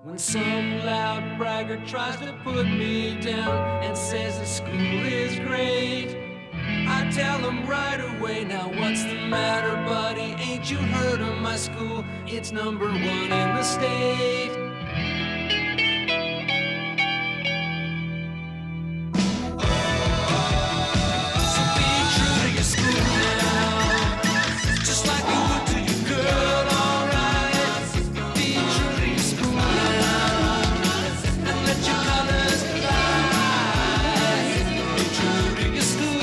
When some loud braggart tries to put me down and says the school is great, I tell him right away, now what's the matter, buddy? Ain't you heard of my school? It's number 1 in the state. So be true to your school now, just like you would to your girl, alright? Be true to your school now, and let your colors fly. Be true to your school.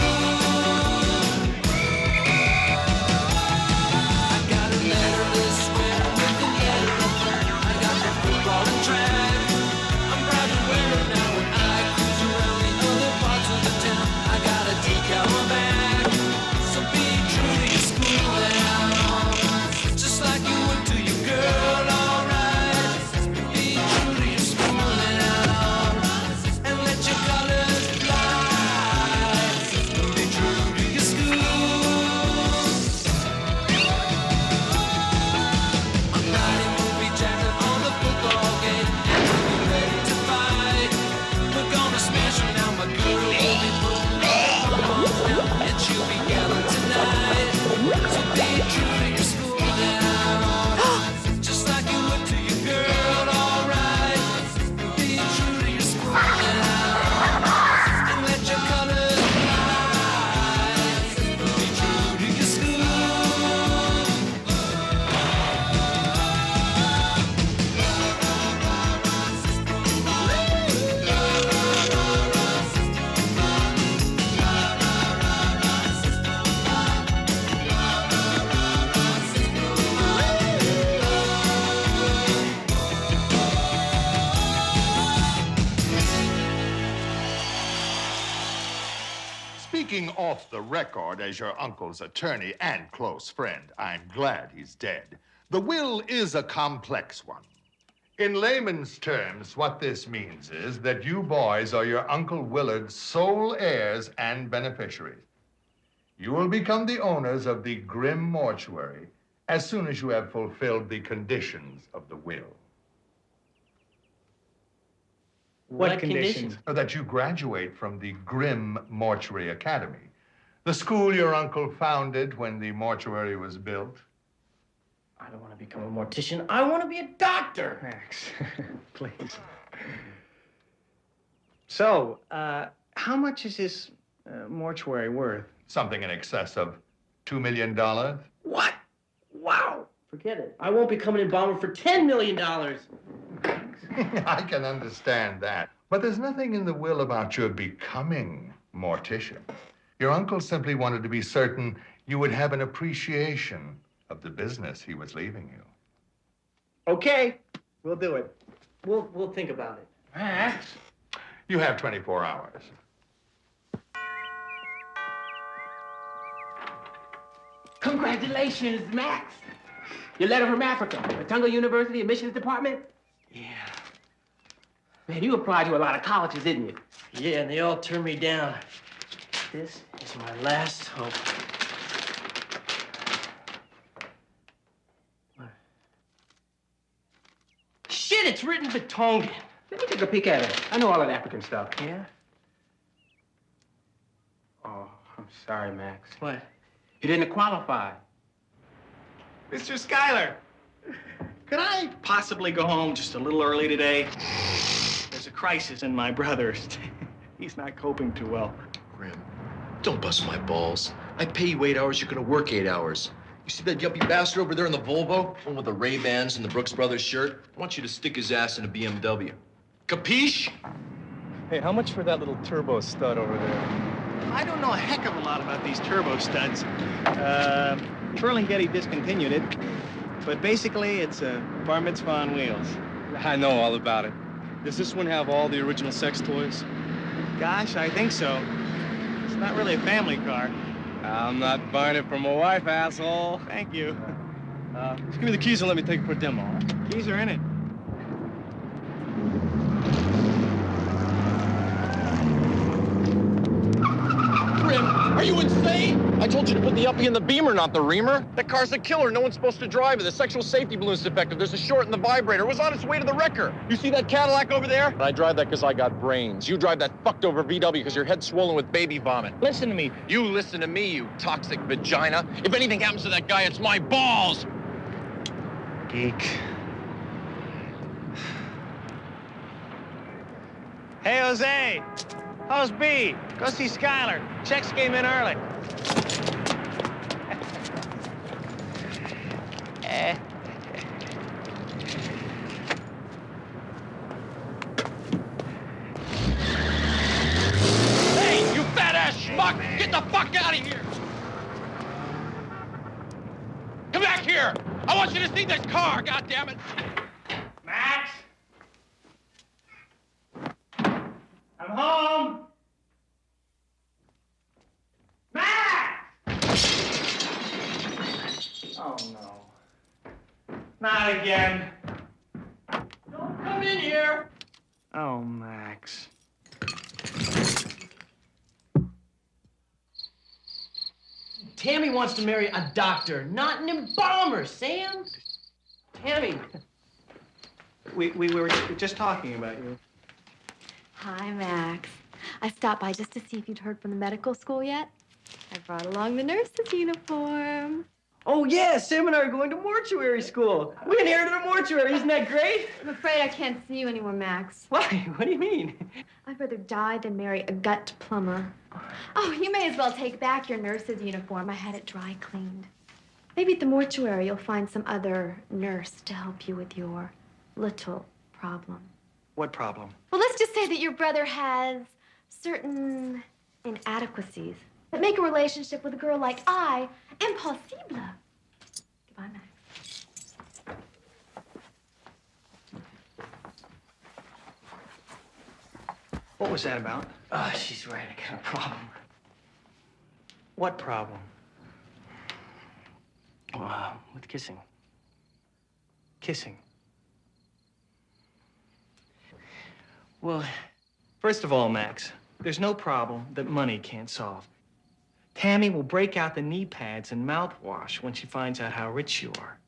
I got a letterless sweater with an letter. I got the football and track. I'm proud to wear it now when I cruise around the other parts of the town. I got a decal on my back. So be true to your school now, just like you would to your girl, alright? Be true to your school now, and let your colors fly. Be true to your school. I'm riding movie jacket on the football game, and we'll be ready to fight. We're gonna smash 'em now, my girl will be putting on the bombs now, and she'll be yelling tonight. So be true to your school now, just like you would to your girl, alright? Be true to your school now, and let your colors fly. Be true to your school. Speaking off the record as your uncle's attorney and close friend, I'm glad he's dead. The will is a complex one. In layman's terms, what this means is that you boys are your Uncle Willard's sole heirs and beneficiaries. You will become the owners of the Grim Mortuary as soon as you have fulfilled the conditions of the will. What conditions? That you graduate from the Grim Mortuary Academy, the school your uncle founded when the mortuary was built. I don't want to become a mortician. I want to be a doctor. Max, please. So, how much is this mortuary worth? Something in excess of $2 million. What? Wow. Forget it. I won't be coming in bomber for $10 million. I can understand that. But there's nothing in the will about your becoming mortician. Your uncle simply wanted to be certain you would have an appreciation of the business he was leaving you. Okay, we'll do it. We'll think about it. Max? You have 24 hours. Congratulations, Max. Your letter from Africa, Matungo University admissions department? Yeah. Man, you applied to a lot of colleges, didn't you? Yeah, and they all turned me down. This is my last hope. Shit, it's written Betongan. Let me take a peek at it. I know all that African stuff. Yeah? Oh, I'm sorry, Max. What? You didn't qualify. Mr. Schuyler, could I possibly go home just a little early today? There's a crisis in my brother's. He's not coping too well. Grim, don't bust my balls. I pay you 8 hours, you're gonna work 8 hours. You see that yuppie bastard over there in the Volvo? One with the Ray-Bans and the Brooks Brothers shirt? I want you to stick his ass in a BMW. Capiche? Hey, how much for that little turbo stud over there? I don't know a heck of a lot about these turbo studs. Ferlinghetti discontinued it, but basically it's a bar mitzvah on wheels. I know all about it. Does this one have all the original sex toys? Gosh, I think so. It's not really a family car. I'm not buying it for my wife, asshole. Thank you. Just give me the keys and let me take it for a demo. Keys are in it. Grim, are you insane? I told you to put the uppie in the Beamer, not the Reamer. That car's a killer. No one's supposed to drive it. The sexual safety balloon's defective. There's a short in the vibrator. It was on its way to the wrecker. You see that Cadillac over there? I drive that because I got brains. You drive that fucked over VW because your head's swollen with baby vomit. Listen to me. You listen to me, you toxic vagina. If anything happens to that guy, it's my balls. Geek. Hey, Jose. How's B? Go see Skylar. Checks came in early. Hey, you fat-ass schmuck! Get the fuck out of here! Come back here! I want you to see this car, goddammit! Max? I'm home. Max! Oh, no. Not again. Don't come in here! Oh, Max. Tammy wants to marry a doctor, not an embalmer, Sam. Tammy. We were just talking about you. Hi, Max. I stopped by just to see if you'd heard from the medical school yet. I brought along the nurse's uniform. Oh, yeah, Sam and I are going to mortuary school. We inherited a mortuary. Isn't that great? I'm afraid I can't see you anymore, Max. Why? What do you mean? I'd rather die than marry a gut plumber. Oh, you may as well take back your nurse's uniform. I had it dry cleaned. Maybe at the mortuary you'll find some other nurse to help you with your little problem. What problem? Well, let's just say that your brother has certain inadequacies that make a relationship with a girl like I impossible. Goodbye, Max. What was that about? Oh, she's right. I got a problem. What problem? With kissing. Kissing. Well, First of all, Max, there's no problem that money can't solve. Tammy will break out the knee pads and mouthwash when she finds out how rich you are.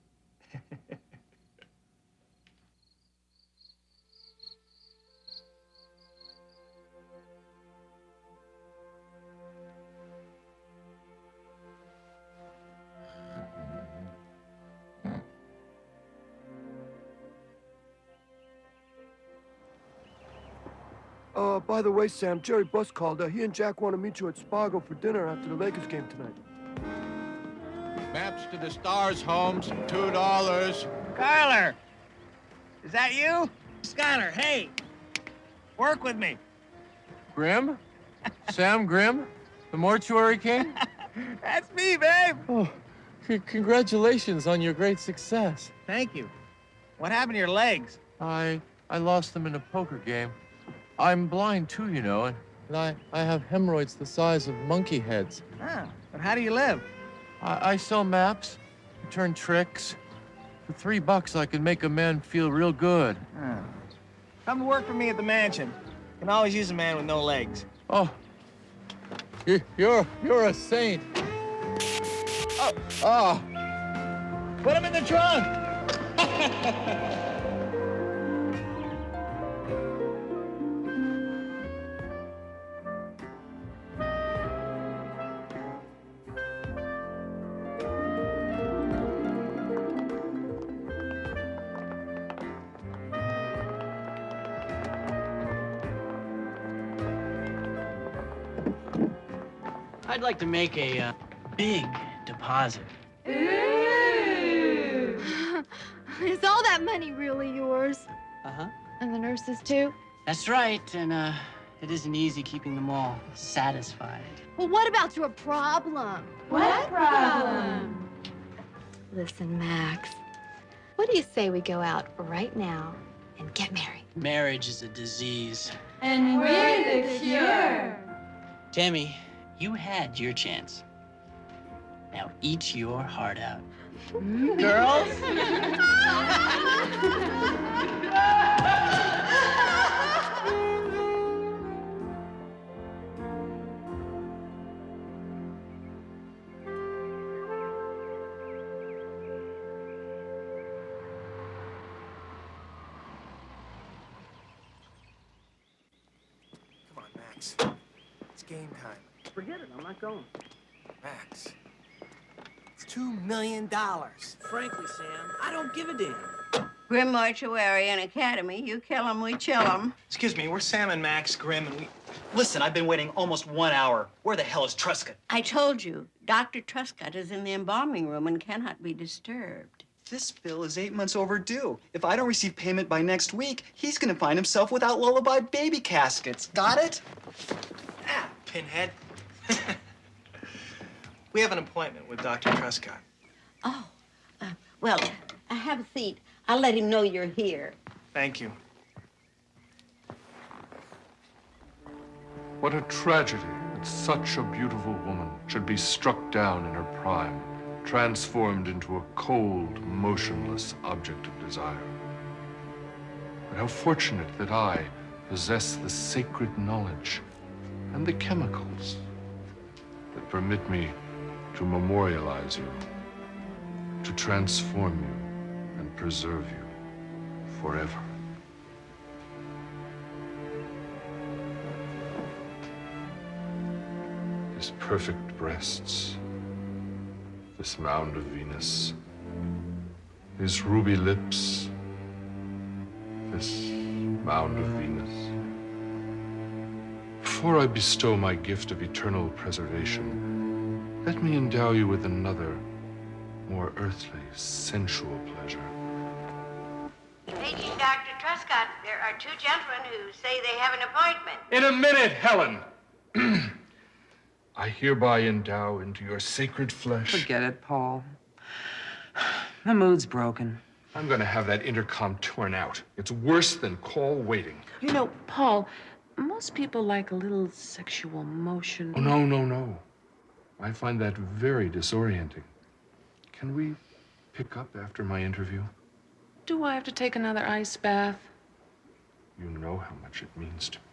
By the way, Sam, Jerry Buss called. He and Jack want to meet you at Spargo for dinner after the Lakers game tonight. Maps to the stars, Holmes, $2. Skylar! Is that you? Skylar, hey! Work with me. Grimm? Sam Grimm? The mortuary king? That's me, babe! Oh, congratulations on your great success. Thank you. What happened to your legs? I lost them in a poker game. I'm blind too, you know, and I have hemorrhoids the size of monkey heads. Ah, but how do you live? I sell maps, turn tricks. For $3, I can make a man feel real good. Ah. Come to work for me at the mansion. Can always use a man with no legs. Oh, you're a saint. Oh. Put him in the trunk! I'd like to make a big deposit. Ooh. Is all that money really yours? Uh-huh. And the nurses, too? That's right, and it isn't easy keeping them all satisfied. Well, what about your problem? What problem? Listen, Max. What do you say we go out right now and get married? Marriage is a disease. And we're the cure. Tammy, you had your chance. Now eat your heart out. Girls? Max, it's game time. Forget it. I'm not going. Max, it's $2 million. Frankly, Sam, I don't give a damn. Grim Mortuary and Academy. You kill 'em, we chill 'em. Excuse me, we're Sam and Max Grimm, and we... Listen, I've been waiting almost 1 hour. Where the hell is Truscott? I told you, Dr. Truscott is in the embalming room and cannot be disturbed. This bill is 8 months overdue. If I don't receive payment by next week, he's gonna find himself without lullaby baby caskets. Got it? Ah, pinhead. We have an appointment with Dr. Truscott. Oh, well, have a seat. I'll let him know you're here. Thank you. What a tragedy that such a beautiful woman should be struck down in her prime, transformed into a cold, motionless object of desire. But how fortunate that I possess the sacred knowledge and the chemicals that permit me to memorialize you, to transform you and preserve you forever. His perfect breasts, this mound of Venus, his ruby lips, this mound of Venus. Before I bestow my gift of eternal preservation, let me endow you with another, more earthly, sensual pleasure. Paging Dr. Truscott, there are two gentlemen who say they have an appointment. In a minute, Helen! I hereby endow into your sacred flesh. Forget it, Paul. The mood's broken. I'm gonna have that intercom torn out. It's worse than call waiting. You know, Paul, most people like a little sexual motion. Oh, no, no, no. I find that very disorienting. Can we pick up after my interview? Do I have to take another ice bath? You know how much it means to me.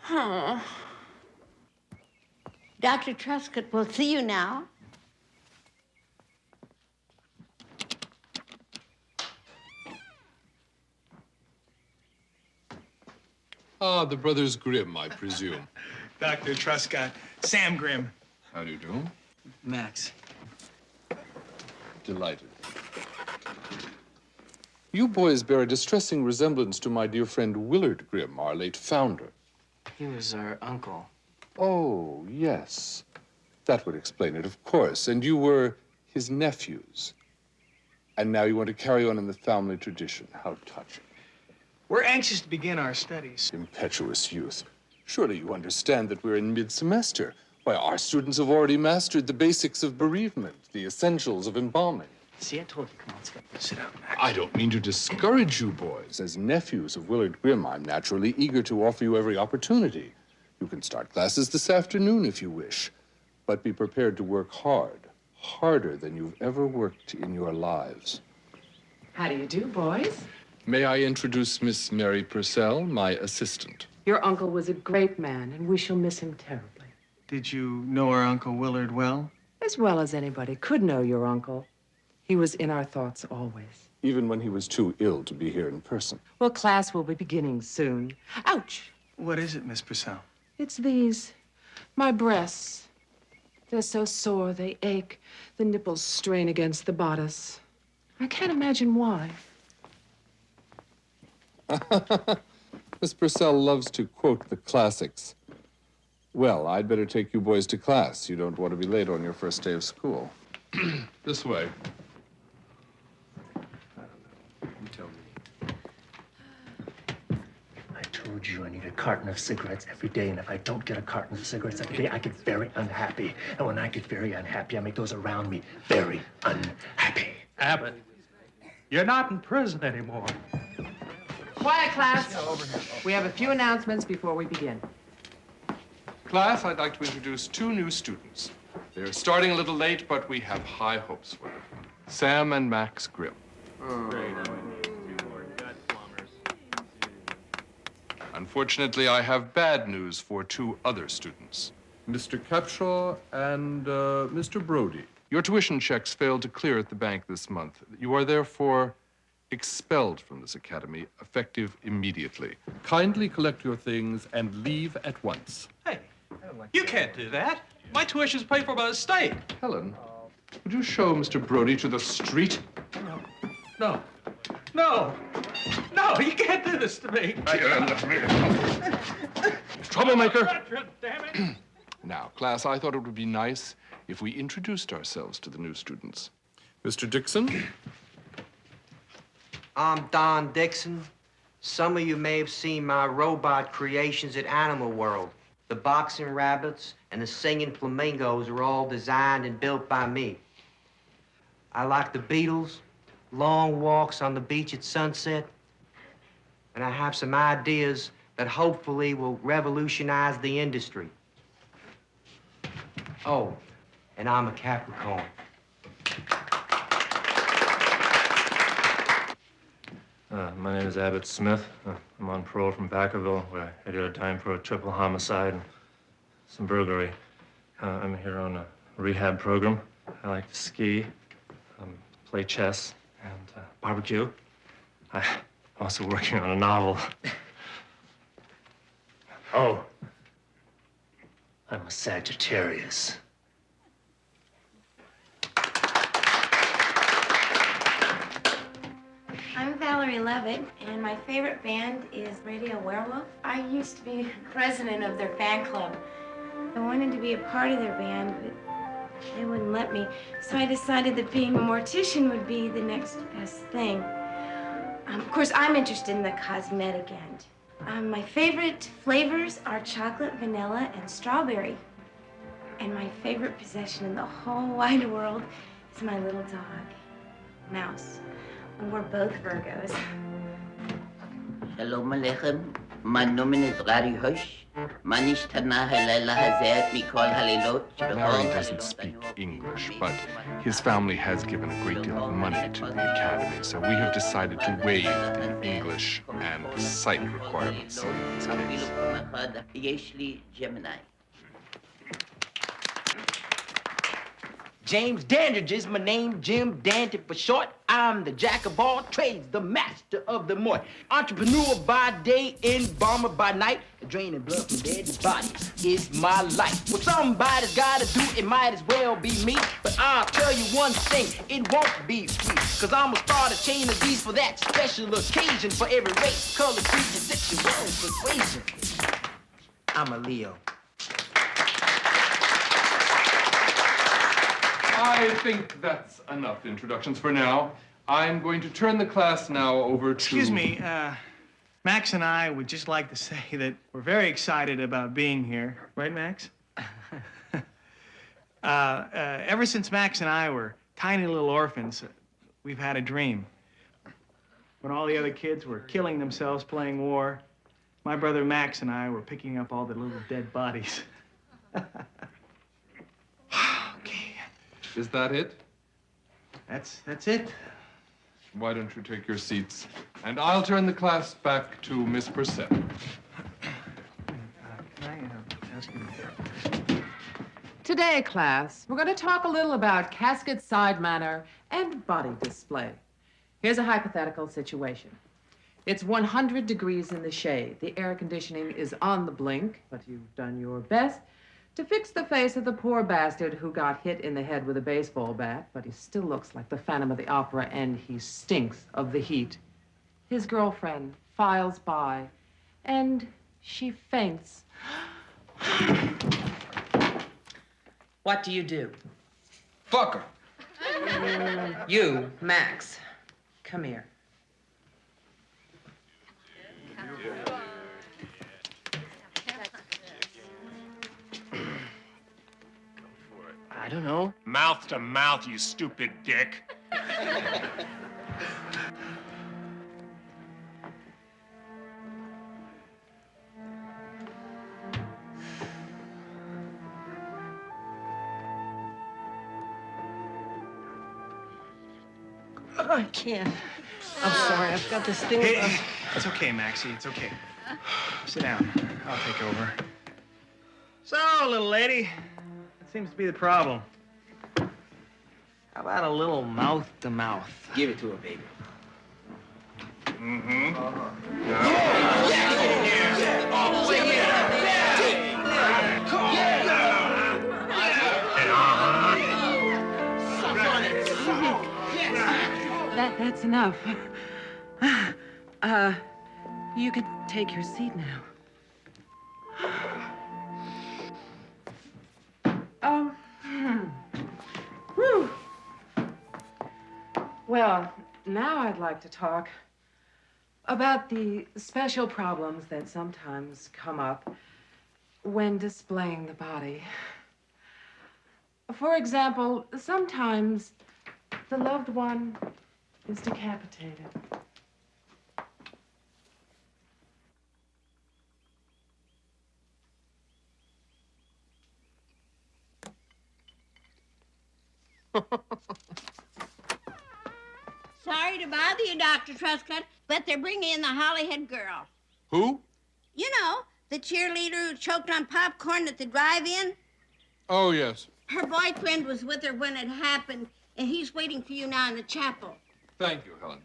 Huh. Dr. Truscott will see you now. Ah, the brothers Grimm, I presume. Dr. Truscott, Sam Grimm. How do you do? Max. Delighted. You boys bear a distressing resemblance to my dear friend Willard Grimm, our late founder. He was our uncle. Oh, yes. That would explain it, of course. And you were his nephews. And now you want to carry on in the family tradition. How touching. We're anxious to begin our studies. Impetuous youth. Surely you understand that we're in mid-semester. Why, our students have already mastered the basics of bereavement, the essentials of embalming. See, I told you, come on, let's go. Sit down, Max. I don't mean to discourage you boys. As nephews of Willard Grimm, I'm naturally eager to offer you every opportunity. You can start classes this afternoon if you wish, but be prepared to work hard, harder than you've ever worked in your lives. How do you do, boys? May I introduce Miss Mary Purcell, my assistant? Your uncle was a great man, and we shall miss him terribly. Did you know our Uncle Willard well? As well as anybody could know your uncle. He was in our thoughts always. Even when he was too ill to be here in person. Well, class will be beginning soon. Ouch! What is it, Miss Purcell? It's these. My breasts. They're so sore, they ache. The nipples strain against the bodice. I can't imagine why. Miss Purcell loves to quote the classics. Well, I'd better take you boys to class. You don't want to be late on your first day of school. This way. You tell me. I told you I need a carton of cigarettes every day, and if I don't get a carton of cigarettes every day, I get very unhappy. And when I get very unhappy, I make those around me very unhappy. Abbott, you're not in prison anymore. Quiet, class. We have a few announcements before we begin. Class, I'd like to introduce two new students. They're starting a little late, but we have high hopes for them. Sam and Max Grimm. Unfortunately, I have bad news for two other students. Mr. Capshaw and Mr. Brody. Your tuition checks failed to clear at the bank this month. You are therefore expelled from this academy, effective immediately. Kindly collect your things and leave at once. Hey, you can't do that. My tuition's paid for by the state. Helen, would you show Mr. Brody to the street? No. No. No, you can't do this to me. Troublemaker! Damn it. Now, class, I thought it would be nice if we introduced ourselves to the new students. Mr. Dixon? I'm Don Dixon. Some of you may have seen my robot creations at Animal World. The boxing rabbits and the singing flamingos are all designed and built by me. I like the Beatles, long walks on the beach at sunset, and I have some ideas that hopefully will revolutionize the industry. Oh, and I'm a Capricorn. My name is Abbott Smith. I'm on parole from Vacaville, where I did a time for a triple homicide and some burglary. I'm here on a rehab program. I like to ski, play chess, and barbecue. I'm also working on a novel. Oh, I'm a Sagittarius. I'm Valerie Levitt, and my favorite band is Radio Werewolf. I used to be president of their fan club. I wanted to be a part of their band, but they wouldn't let me. So I decided that being a mortician would be the next best thing. Of course, I'm interested in the cosmetic end. My favorite flavors are chocolate, vanilla, and strawberry. And my favorite possession in the whole wide world is my little dog, Mouse. And we're both Virgos. Shalom Aleichem. Mein Name is Larry Hush. Manish Tana Halala Hazet Mikol Halilot. Larry doesn't speak English, but his family has given a great deal of money to the academy, so we have decided to waive the English and sight requirements in this case. Gemini. James Dandridge is my name, Jim Danty for short. I'm the jack of all trades, the master of the mort. Entrepreneur by day, embalmer by night. Draining blood from dead bodies is my life. What somebody's gotta do, it might as well be me. But I'll tell you one thing, it won't be free. Cause I'ma start a chain of these for that special occasion. For every race, color, creed, and sexual persuasion. I'm a Leo. I think that's enough introductions for now. I'm going to turn the class now over to... Excuse me, Max and I would just like to say that we're very excited about being here. Right, Max? Ever since Max and I were tiny little orphans, we've had a dream. When all the other kids were killing themselves playing war, my brother Max and I were picking up all the little dead bodies. Is that it? That's it. Why don't you take your seats? And I'll turn the class back to Miss Purcell. Can I ask you? Today, class, we're going to talk a little about casket side manner and body display. Here's a hypothetical situation. It's 100 degrees in the shade. The air conditioning is on the blink, but you've done your best to fix the face of the poor bastard who got hit in the head with a baseball bat, but he still looks like the Phantom of the Opera, and he stinks of the heat. His girlfriend files by, and she faints. What do you do? Fuck her. You, Max, come here. I don't know. Mouth to mouth, you stupid dick. I can't. I'm sorry, I've got this thing. Hey, it's okay, Maxie, it's okay. Sit down. I'll take over. So, little lady, that seems to be the problem. How about a little mouth to mouth? Give it to her, baby. That's enough. You can take your seat now. Whew. Well, now I'd like to talk about the special problems that sometimes come up when displaying the body. For example, sometimes the loved one is decapitated. Sorry to bother you, Dr. Truscott, but they're bringing in the Hollyhead girl. Who? You know, the cheerleader who choked on popcorn at the drive-in. Oh, yes. Her boyfriend was with her when it happened, and he's waiting for you now in the chapel. Thank you, Helen.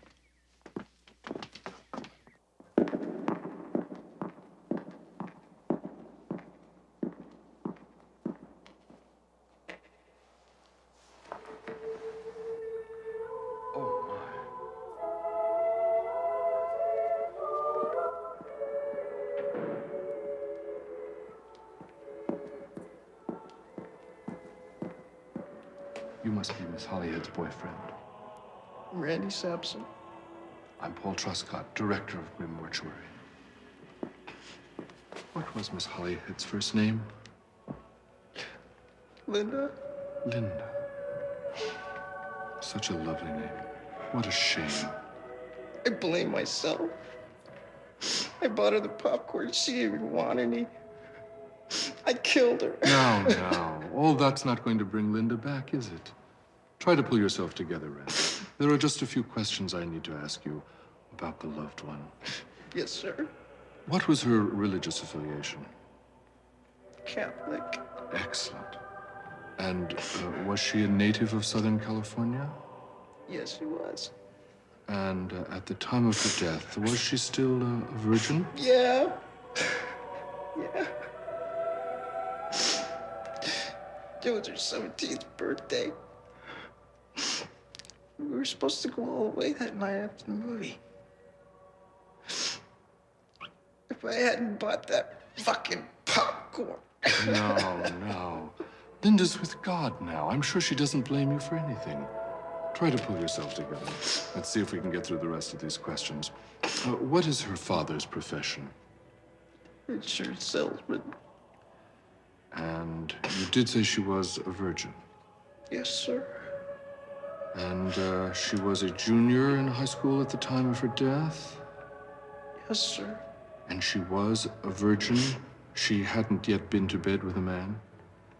Oh, my. You must be Miss Hollyhead's boyfriend. Randy Sampson. I'm Paul Truscott, director of Grimm Mortuary. What was Miss Hollyhead's first name? Linda. Linda. Such a lovely name. What a shame. I blame myself. I bought her the popcorn she didn't even want any. I killed her. Now. All that's not going to bring Linda back, is it? Try to pull yourself together, Randy. There are just a few questions I need to ask you about the loved one. Yes, sir. What was her religious affiliation? Catholic. Excellent. And was she a native of Southern California? Yes, she was. And at the time of her death, was she still a virgin? Yeah. Yeah. It was her 17th birthday. We were supposed to go all the way that night after the movie. If I hadn't bought that fucking popcorn. No. Linda's with God now. I'm sure she doesn't blame you for anything. Try to pull yourself together. Let's see if we can get through the rest of these questions. What is her father's profession? Insurance salesman. And you did say she was a virgin. Yes, sir. And she was a junior in high school at the time of her death? Yes, sir. And she was a virgin? She hadn't yet been to bed with a man?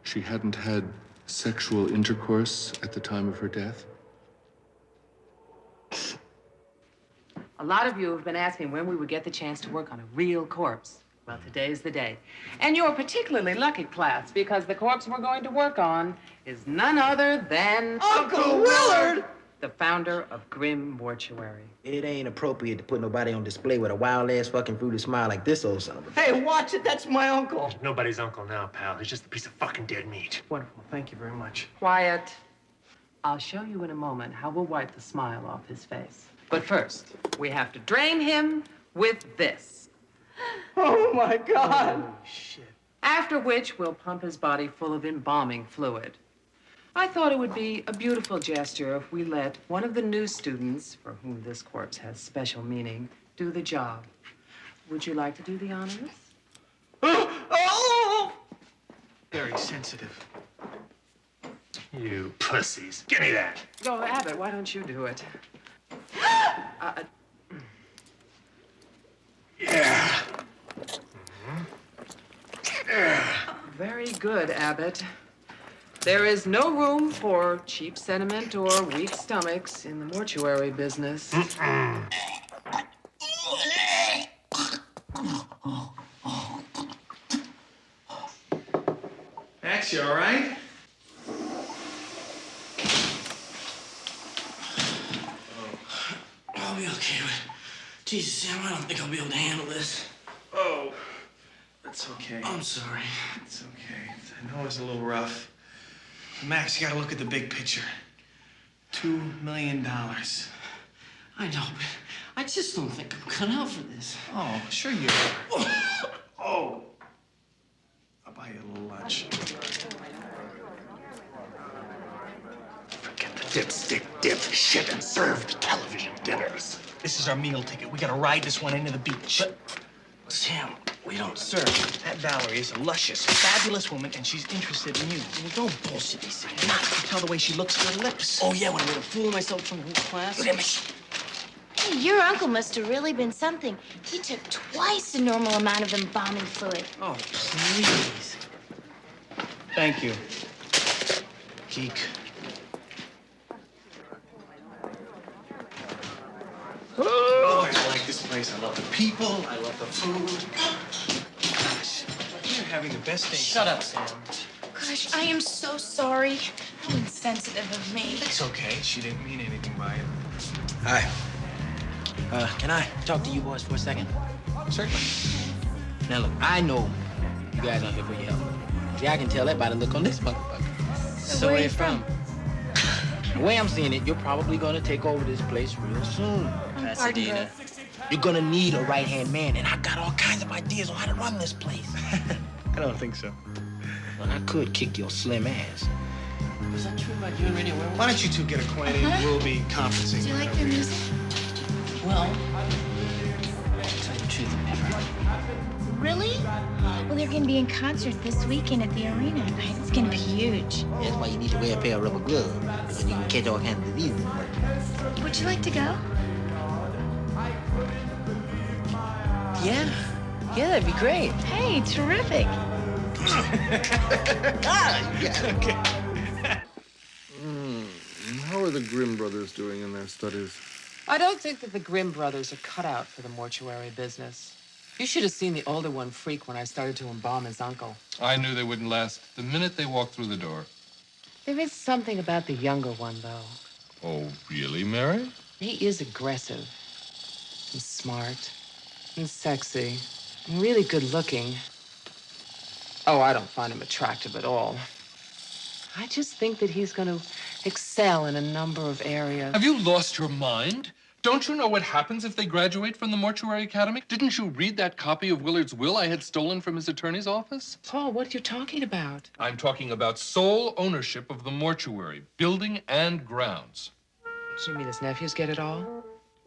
She hadn't had sexual intercourse at the time of her death? A lot of you have been asking when we would get the chance to work on a real corpse. Well, today's the day. And you're particularly lucky, class, because the corpse we're going to work on is none other than... Uncle Willard! The founder of Grimm Mortuary. It ain't appropriate to put nobody on display with a wild-ass fucking fruity smile like this old son of a... Hey, watch it. That's my uncle. Nobody's uncle now, pal. He's just a piece of fucking dead meat. Wonderful. Thank you very much. Quiet. I'll show you in a moment how we'll wipe the smile off his face. But first, we have to drain him with this. Oh, my God. Oh, shit. After which, we'll pump his body full of embalming fluid. I thought it would be a beautiful gesture if we let one of the new students, for whom this corpse has special meaning, do the job. Would you like to do the honors? Oh! Very sensitive. You pussies. Give me that. Go, Abbott, why don't you do it? Yeah. Very good, Abbott. There is no room for cheap sentiment or weak stomachs in the mortuary business. Max, you all right? I'll be okay, but Jesus, Sam, I don't think I'll be able to handle this. Oh, that's okay. I'm sorry. It's okay. I know it's a little rough. Max, you gotta look at the big picture. $2 million. I know, but I just don't think I'm cut out for this. Oh, sure you are. Oh. I'll buy you a little lunch. Forget the dipstick shit and served television dinners. This is our meal ticket. We gotta ride this one into the beach. But, Sam, we don't... Sir, that Valerie is a luscious, fabulous woman, and she's interested in you. Well, don't bullshit these things. Not to tell the way she looks to her lips. Oh, yeah, when I made a fool of myself from the class. Look at me. Hey, your uncle must have really been something. He took twice the normal amount of embalming fluid. Oh, please. Thank you, geek. Oh, I like this place. I love the people. I love the food. Gosh, you're having the best day. Shut up, Sam. Gosh, I am so sorry. How insensitive of me. It's okay. She didn't mean anything by it. Hi. Can I talk to you boys for a second? Certainly. Now, look, I know you guys aren't here for your help. See, I can tell that by the look on this motherfucker. So where are you from? The way I'm seeing it, you're probably gonna take over this place real soon. Pasadena. You're gonna need a right-hand man, and I got all kinds of ideas on how to run this place. I don't think so. Well, I could kick your slim ass. Was that true about you and Radio Werewolf? Why don't you two get acquainted? We'll be conferencing. Do you like their music? Well, to tell you the truth, never. Really? Well, they're going to be in concert this weekend at the arena. It's going to be huge. That's why you need to wear a pair of rubber gloves, because you can catch all kinds of diseases. Would you like to go? Yeah, that'd be great. Hey, terrific. How are the Grimm brothers doing in their studies? I don't think that the Grimm brothers are cut out for the mortuary business. You should have seen the older one freak when I started to embalm his uncle. I knew they wouldn't last the minute they walked through the door. There is something about the younger one, though. Oh, really, Mary? He is aggressive and smart and sexy and really good looking. Oh, I don't find him attractive at all. I just think that he's going to excel in a number of areas. Have you lost your mind? Don't you know what happens if they graduate from the Mortuary Academy? Didn't you read that copy of Willard's will I had stolen from his attorney's office? Paul, what are you talking about? I'm talking about sole ownership of the mortuary, building and grounds. So you mean his nephews get it all?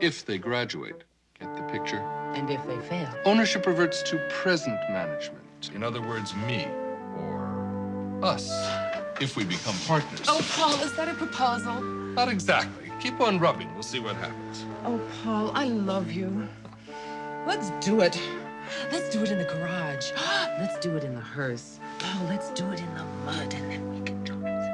If they graduate. Get the picture? And if they fail? Ownership reverts to present management. In other words, me or us, if we become partners. Oh, Paul, is that a proposal? Not exactly. Keep on rubbing. We'll see what happens. Oh, Paul, I love you. Let's do it. Let's do it in the garage. Let's do it in the hearse. Oh, let's do it in the mud, and then we can do it.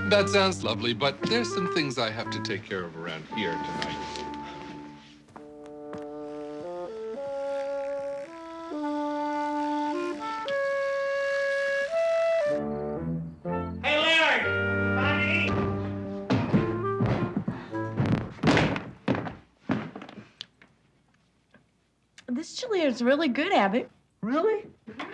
That sounds lovely, but there's some things I have to take care of around here tonight. Hey, Larry! Honey! This chili is really good, Abbott. Really?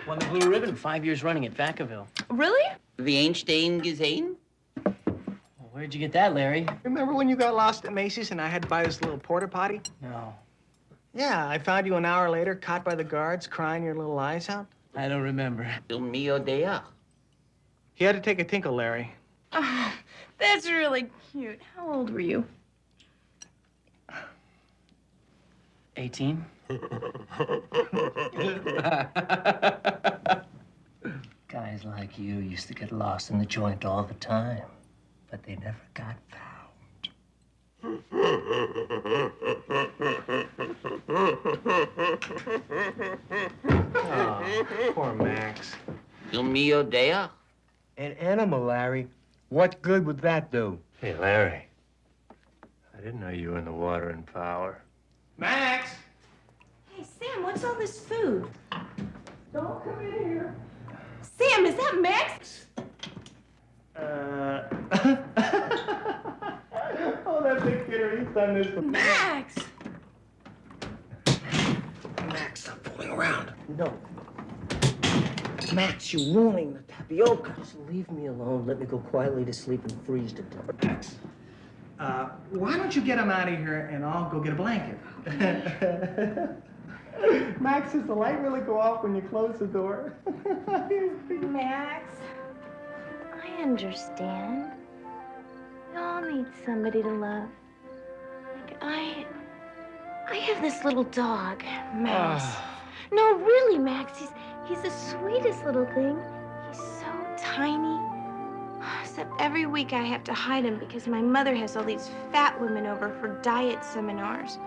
Won the Blue Ribbon 5 years running at Vacaville. Really? Wie Einstein gesehen? Well, where'd you get that, Larry? Remember when you got lost at Macy's and I had to buy this little porta potty? No, Yeah, I found you an hour later, caught by the guards, crying your little eyes out. I don't remember. Du mio Deus. He had to take a tinkle, Larry. Oh, that's really cute. How old were you? 18? Guys like you used to get lost in the joint all the time, but they never got found. Oh, poor Max. Du mio Deus. An animal, Larry. What good would that do? Hey, Larry. I didn't know you were in the water and power. Max! Hey, Sam, what's all this food? Don't come in here. Sam, is that Max? Oh, that big Skinner, he's done this before. Max! Max, stop fooling around. No. Max, you're ruining the tapioca. Just leave me alone. Let me go quietly to sleep and freeze to death. Max, why don't you get him out of here and I'll go get a blanket? Max, does the light really go off when you close the door? Max, I understand. We all need somebody to love. Like I have this little dog, Max. No, really, Max. He's the sweetest little thing. He's so tiny. Except every week I have to hide him because my mother has all these fat women over for diet seminars.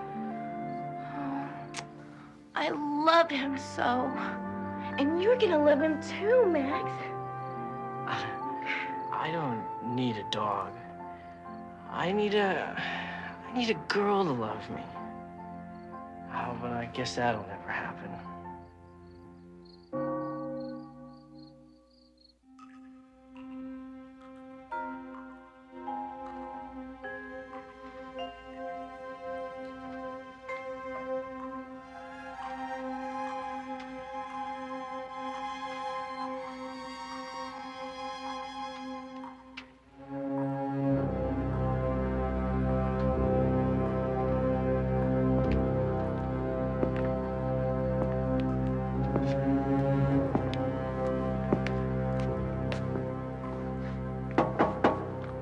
Oh, I love him so. And you're gonna love him too, Max. I don't need a dog. I need a girl to love me. Oh, but I guess that'll never happen.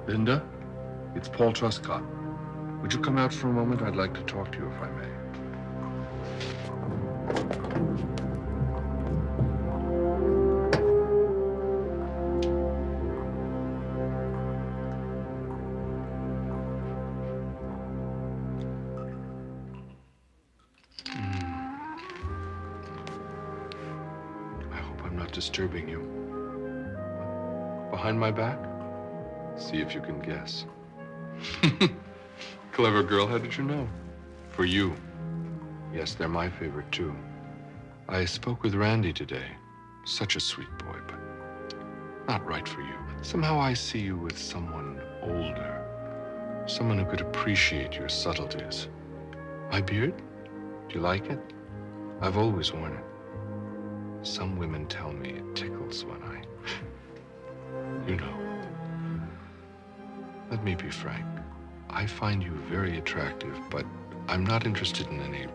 Linda, it's Paul Truscott. Would you come out for a moment? I'd like to talk to you if I may. I hope I'm not disturbing you. Behind my back? See if you can guess. Clever girl, how did you know? For you. Yes, they're my favorite, too. I spoke with Randy today. Such a sweet boy, but not right for you. Somehow I see you with someone older. Someone who could appreciate your subtleties. My beard? Do you like it? I've always worn it. Some women tell me it tickles when I... You know. Let me be frank. I find you very attractive, but I'm not interested in any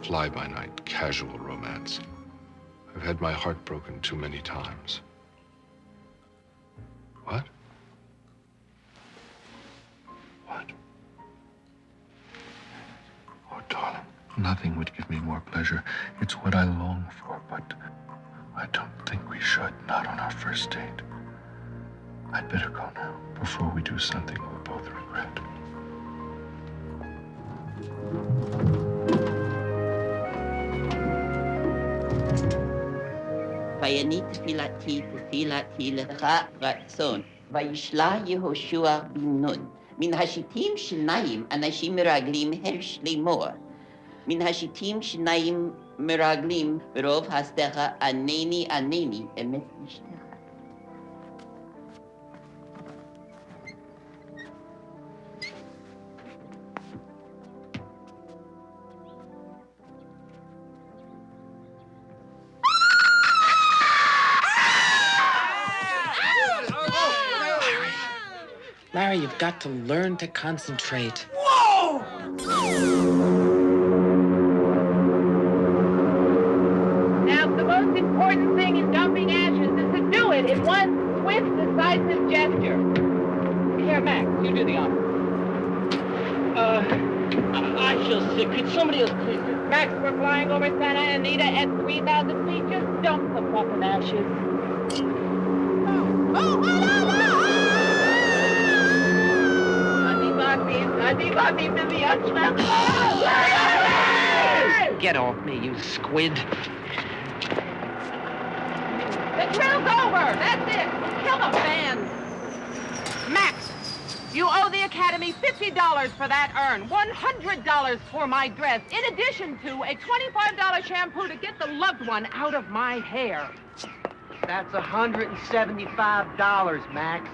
fly-by-night casual romance. I've had my heart broken too many times. What? What? Oh, darling, nothing would give me more pleasure. It's what I long for, but I don't think we should, not on our first date. I'd better go now, before we do something we'll both regret. Vayanit tefilati lecha ratzon. Vayishla Yehoshua bin Nun. Min hashitim shenayim anashim meraglim hersh lemor. Min hashitim shenayim meraglim berov hastecha aneni emet nishtecha. Larry, you've got to learn to concentrate. Whoa! Now, the most important thing in dumping ashes is to do it in one swift, decisive gesture. Here, Max, you do the honor. I feel sick. Could somebody else please? Max, we're flying over Santa Anita at 3,000 feet. Just dump the fucking ashes. Get off me, you squid. The drill's over. That's it. Kill the fans. Max, you owe the Academy $50 for that urn, $100 for my dress, in addition to a $25 shampoo to get the loved one out of my hair. That's $175, Max.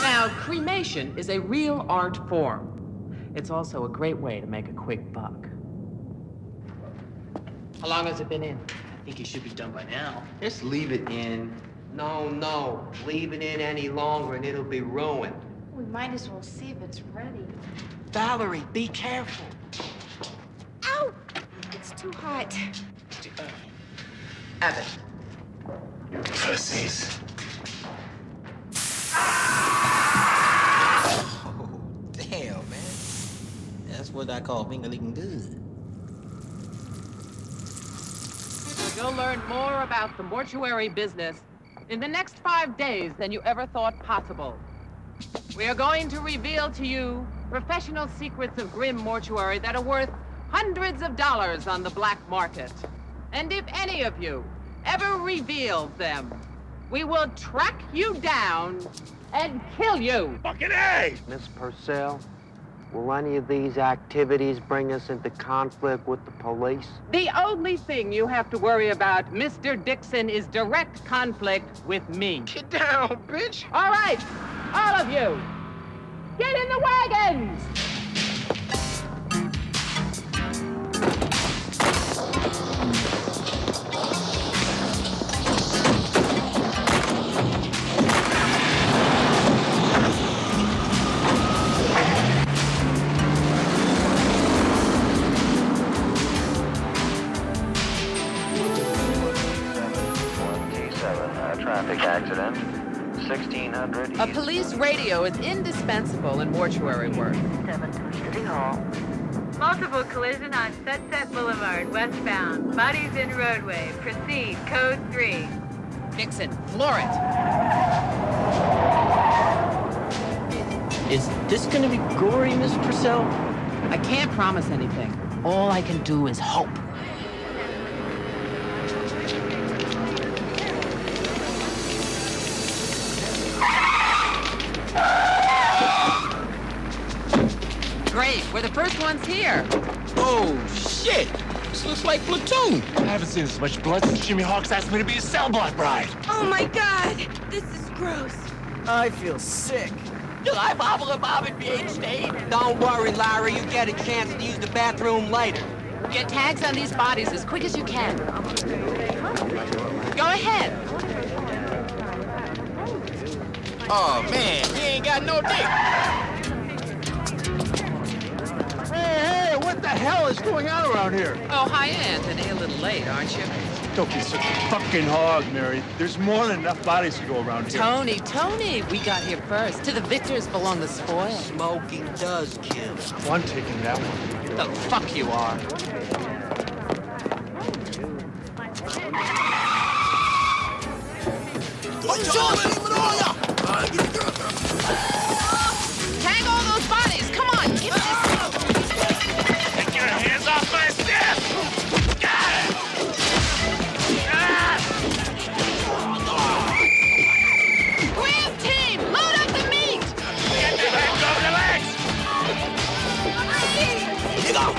Now, Now, cremation is a real art form. It's also a great way to make a quick buck. How long has it been in? I think it should be done by now. Just leave it in. No. Leave it in any longer and it'll be ruined. We might as well see if it's ready. Valerie, be careful. Ow! It's too hot. Abbott. You pussies. Oh, damn, man. That's what I call finger-licking good. You'll learn more about the mortuary business in the next 5 days than you ever thought possible. We are going to reveal to you professional secrets of grim mortuary that are worth hundreds of dollars on the black market. And if any of you ever reveals them, we will track you down and kill you. Fucking A! Miss Purcell, will any of these activities bring us into conflict with the police? The only thing you have to worry about, Mr. Dixon, is direct conflict with me. Get down, bitch! All right, all of you, get in the wagons! Traffic accident, 1600 A police radio is indispensable in mortuary work. 7 City Hall. Multiple collision on Sunset Boulevard, westbound. Bodies in roadway. Proceed. Code 3. Dixon, floor it. Is this gonna be gory, Miss Purcell? I can't promise anything. All I can do is hope. Great, we're the first ones here. Oh, shit! This looks like Platoon. I haven't seen this much blood since Jimmy Hawks asked me to be a cell block bride. Oh my God! This is gross. I feel sick. I'm Bob PhD. Don't worry, Larry. You get a chance to use the bathroom later. Get tags on these bodies as quick as you can. Go ahead. Oh, man, he ain't got no dick. Hey, what the hell is going on around here? Oh, hi, Anthony. A little late, aren't you? Don't be such a fucking hog, Mary. There's more than enough bodies to go around here. Tony, we got here first. To the victors belong the spoil. Smoking does kill. Well, I'm taking that one. The fuck you are. Tag all those bodies. Come on, get this. Take your hands off my staff! Grab team, load up the meat. Get the hands off the legs! Get off!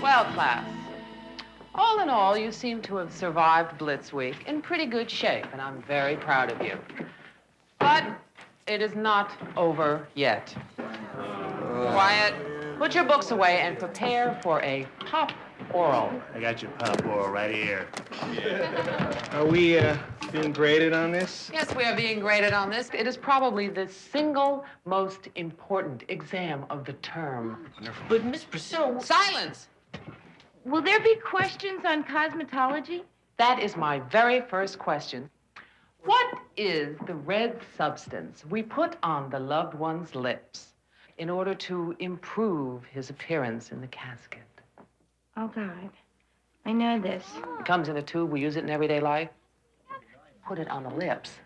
Well, class, all in all, you seem to have survived Blitz Week in pretty good shape, and I'm very proud of you. But it is not over yet. Quiet. Put your books away and prepare for a pop oral. I got your pop oral right here. Are we being graded on this? Yes, we are being graded on this. It is probably the single most important exam of the term. But Miss Purcell... Silence! Will there be questions on cosmetology? That is my very first question. What is the red substance we put on the loved one's lips in order to improve his appearance in the casket? Oh, God. I know this. It comes in a tube. We use it in everyday life. Put it on the lips.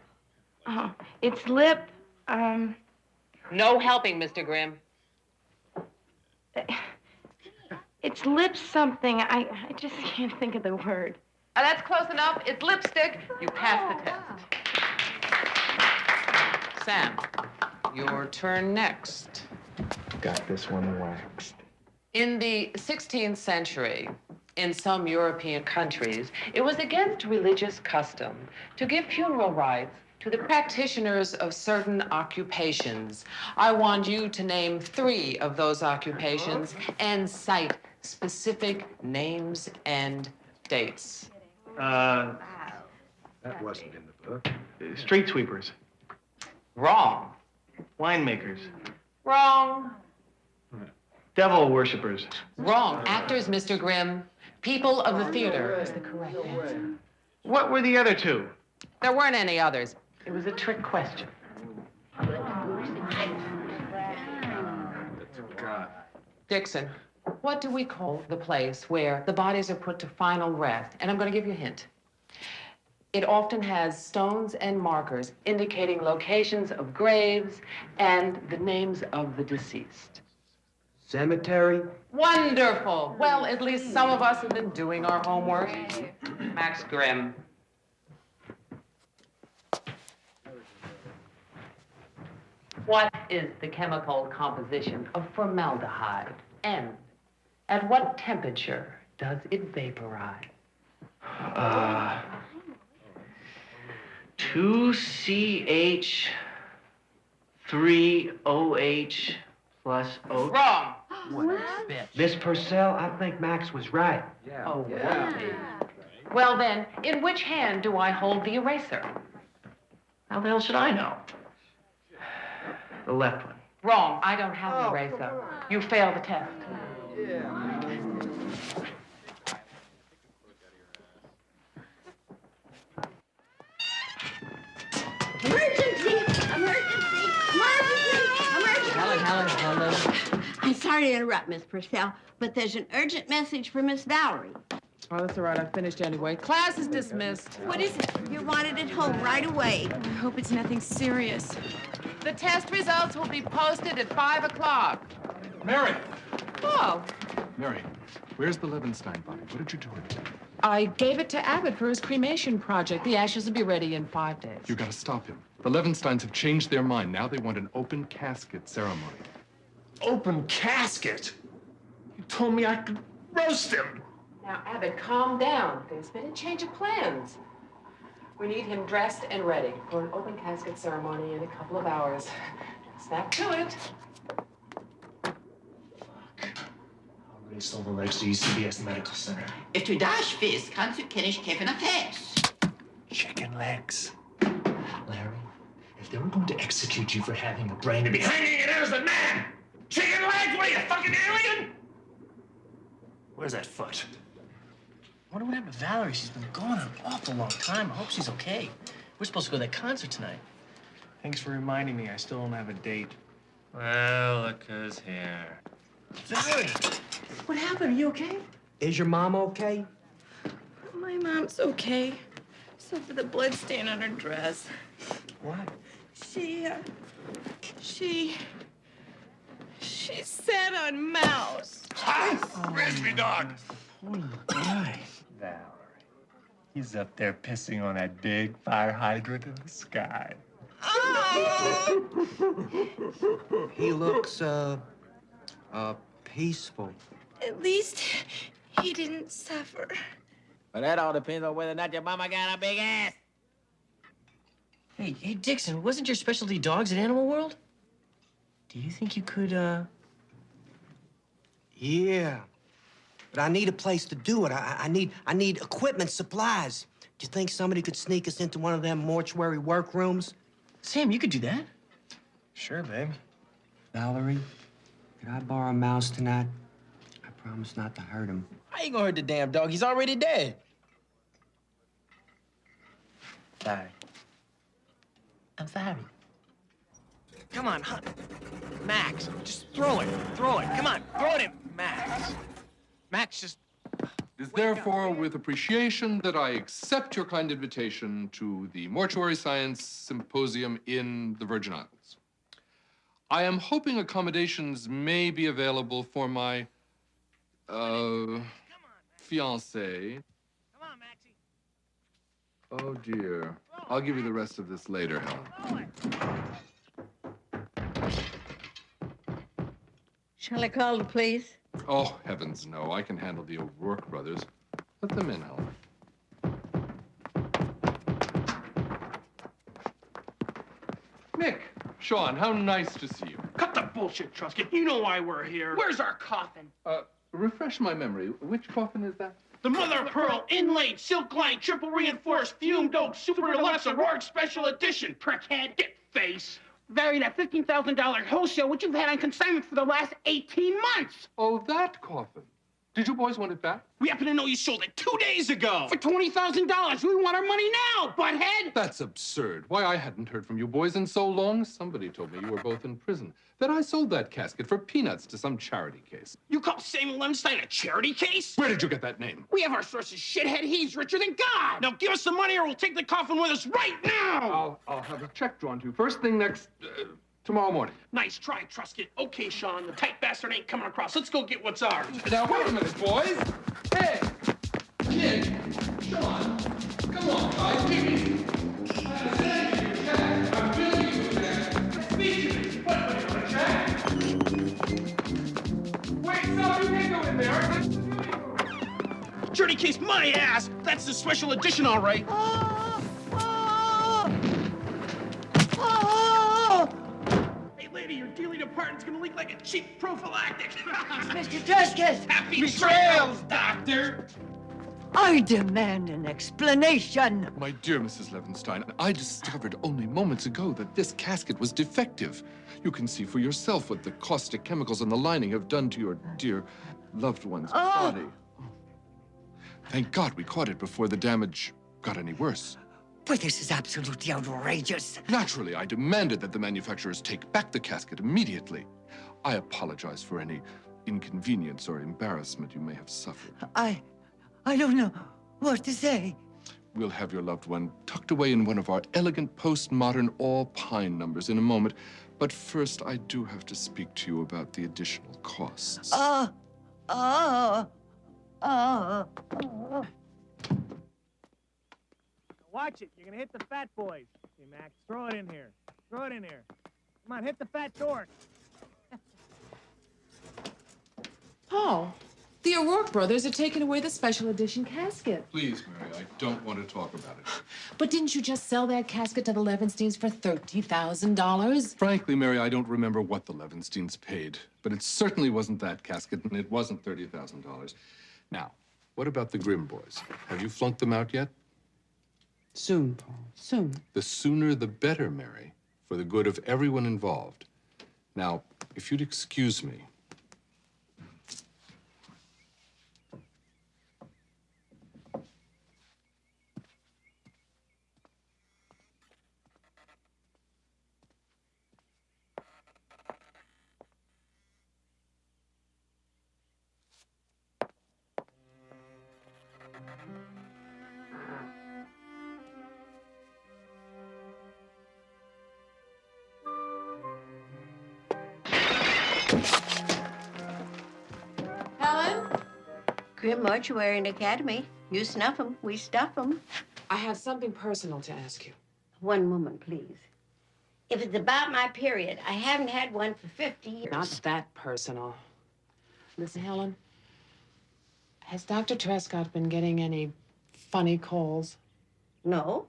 Oh, it's lip, No helping, Mr. Grimm. It's lip something. I just can't think of the word. That's close enough. It's lipstick. You passed the test. Sam, your turn next. Got this one waxed. In the 16th century, in some European countries, it was against religious custom to give funeral rites to the practitioners of certain occupations. I want you to name 3 of those occupations and cite specific names and dates. That wasn't in the book. Street sweepers. Wrong. Winemakers. Wrong. Devil worshippers. Wrong. Actors, Mr. Grimm. People of the theater is the correct answer. What were the other 2? There weren't any others. It was a trick question. Dixon, what do we call the place where the bodies are put to final rest? And I'm going to give you a hint. It often has stones and markers indicating locations of graves and the names of the deceased. Cemetery? Wonderful. Well, at least some of us have been doing our homework. Max Grimm. What is the chemical composition of formaldehyde? And at what temperature does it vaporize? 2CH 3OH plus O. Wrong. Miss Purcell, I think Max was right. Oh, well then, in which hand do I hold the eraser? How the hell should I know? The left one. Wrong. I don't have an eraser. You failed the test. Emergency! Emergency! Emergency! Emergency! Helen. I'm sorry to interrupt, Miss Purcell, but there's an urgent message for Miss Valerie. Oh, that's all right. I finished anyway. Class is dismissed. What is it? You want it at home right away. I hope it's nothing serious. The test results will be posted at 5 o'clock. Mary! Oh, Mary, where's the Levenstein body? What did you do with it? I gave it to Abbott for his cremation project. The ashes will be ready in 5 days. You gotta stop him. The Levensteins have changed their mind. Now they want an open casket ceremony. Open casket? You told me I could roast him. Now, Abbott, calm down. There's been a change of plans. We need him dressed and ready for an open casket ceremony in a couple of hours. Snap to it. Already sold the legs to UCBS Medical Center. If du das willst, kannst du Kennisch Kevin a fest. Chicken legs. Larry, if they were going to execute you for having a brain to be hanging an innocent man, chicken legs? What are you, a fucking alien? Where's that foot? I wonder what happened to Valerie. She's been gone an awful long time. I hope she's okay. We're supposed to go to that concert tonight. Thanks for reminding me. I still don't have a date. Well, look who's here. Valerie! What happened? Are you okay? Is your mom okay? My mom's okay, except for the blood stain on her dress. What? She sat on Mouse. Frisbee dog! Valerie. He's up there pissing on that big fire hydrant in the sky. He looks, peaceful. At least he didn't suffer. Well, that all depends on whether or not your mama got a big ass. Hey, Dixon, wasn't your specialty dogs at Animal World? Do you think you could, Yeah. But I need a place to do it. I need equipment, supplies. Do you think somebody could sneak us into one of them mortuary workrooms? Sam, you could do that. Sure, babe. Valerie, could I borrow a mouse tonight? I promise not to hurt him. I ain't gonna hurt the damn dog. He's already dead. Sorry. I'm sorry. Come on, hon. Max, just throw it. Throw it. Come on, throw it in. Max. Max, just... It is therefore with appreciation that I accept your kind invitation to the Mortuary Science Symposium in the Virgin Islands. I am hoping accommodations may be available for my Fiancé. Come on, Maxie. Oh, dear. I'll give you the rest of this later, Helen. Shall I call the police? Oh, heavens, no. I can handle the O'Rourke brothers. Let them in, Helen. Nick, Sean, how nice to see you. Cut the bullshit, Truscott. You know why we're here. Where's our coffin? Refresh my memory. Which coffin is that? The mother of pearl, inlaid, silk lined, triple reinforced, fumed oak, super deluxe, O'Rourke special edition. Prickhead, get face. Valued at $15,000 wholesale, which you've had on consignment for the last 18 months. Oh, that coffin. Did you boys want it back? We happen to know you sold it 2 days ago. For $20,000. We want our money now, butthead. That's absurd. Why, I hadn't heard from you boys in so long. Somebody told me you were both in prison. That I sold that casket for peanuts to some charity case. You call Samuel Levenstein a charity case? Where did you get that name? We have our sources, shithead. He's richer than God. Now give us the money or we'll take the coffin with us right now. I'll have a check drawn to you first thing tomorrow morning. Nice try, Truscott. Okay, Sean, the tight bastard ain't coming across. Let's go get what's ours. Now, wait a minute, boys. Hey, Nick, Sean, come on, guys, give me. I'm sending you a check. I'm billing you a check. Speak to me. What on a check? Wait, stop, you can't go in there. Journey case, my ass. That's the special edition, all right. Hey, lady, your dealing department's gonna leak like a cheap prophylactic. Mr. Truscott! Happy trails, doctor! I demand an explanation. My dear Mrs. Levenstein, I discovered only moments ago that this casket was defective. You can see for yourself what the caustic chemicals in the lining have done to your dear loved one's body. Thank God we caught it before the damage got any worse. But this is absolutely outrageous. Naturally, I demanded that the manufacturers take back the casket immediately. I apologize for any inconvenience or embarrassment you may have suffered. I don't know what to say. We'll have your loved one tucked away in one of our elegant postmodern all-pine numbers in a moment. But first, I do have to speak to you about the additional costs. Watch it. You're gonna hit the fat boys. Hey, Max, throw it in here. Throw it in here. Come on, hit the fat dork. Paul, the O'Rourke brothers are taking away the special edition casket. Please, Mary, I don't want to talk about it. But didn't you just sell that casket to the Levensteins for $30,000? Frankly, Mary, I don't remember what the Levensteins paid, but it certainly wasn't that casket, and it wasn't $30,000. Now, what about the Grimm boys? Have you flunked them out yet? Soon, Paul, soon. The sooner the better, Mary, for the good of everyone involved. Now, if you'd excuse me. Helen? Grim Mortuary and Academy. You snuff 'em, we stuff 'em. I have something personal to ask you. One moment, please. If it's about my period, I haven't had one for 50 years. Not that personal. Listen, Helen, has Dr. Trescott been getting any funny calls? No.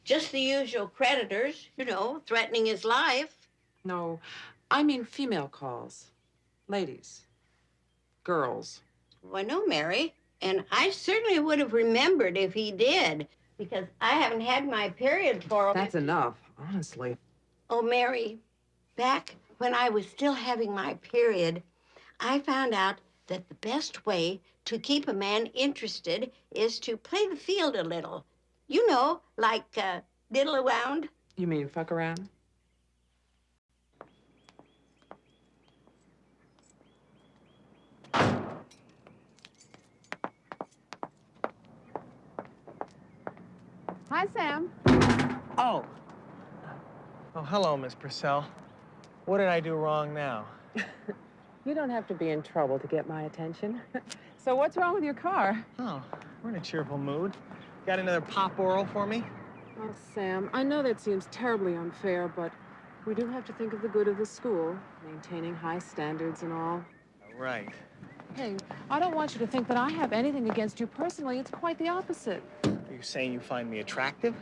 Just the usual creditors, you know, threatening his life. No, I mean female calls. Ladies. Girls. Well, no, Mary. And I certainly would have remembered if he did, because I haven't had my period for... That's enough, honestly. Oh, Mary, back when I was still having my period, I found out that the best way to keep a man interested is to play the field a little. You know, like diddle around. You mean fuck around? Hi, Sam. Oh. Oh, hello, Miss Purcell. What did I do wrong now? You don't have to be in trouble to get my attention. So what's wrong with your car? Oh, we're in a cheerful mood. Got another pop oral for me? Oh, Sam, I know that seems terribly unfair, but we do have to think of the good of the school, maintaining high standards and all. Right. Hey, I don't want you to think that I have anything against you personally. It's quite the opposite. Are you saying you find me attractive?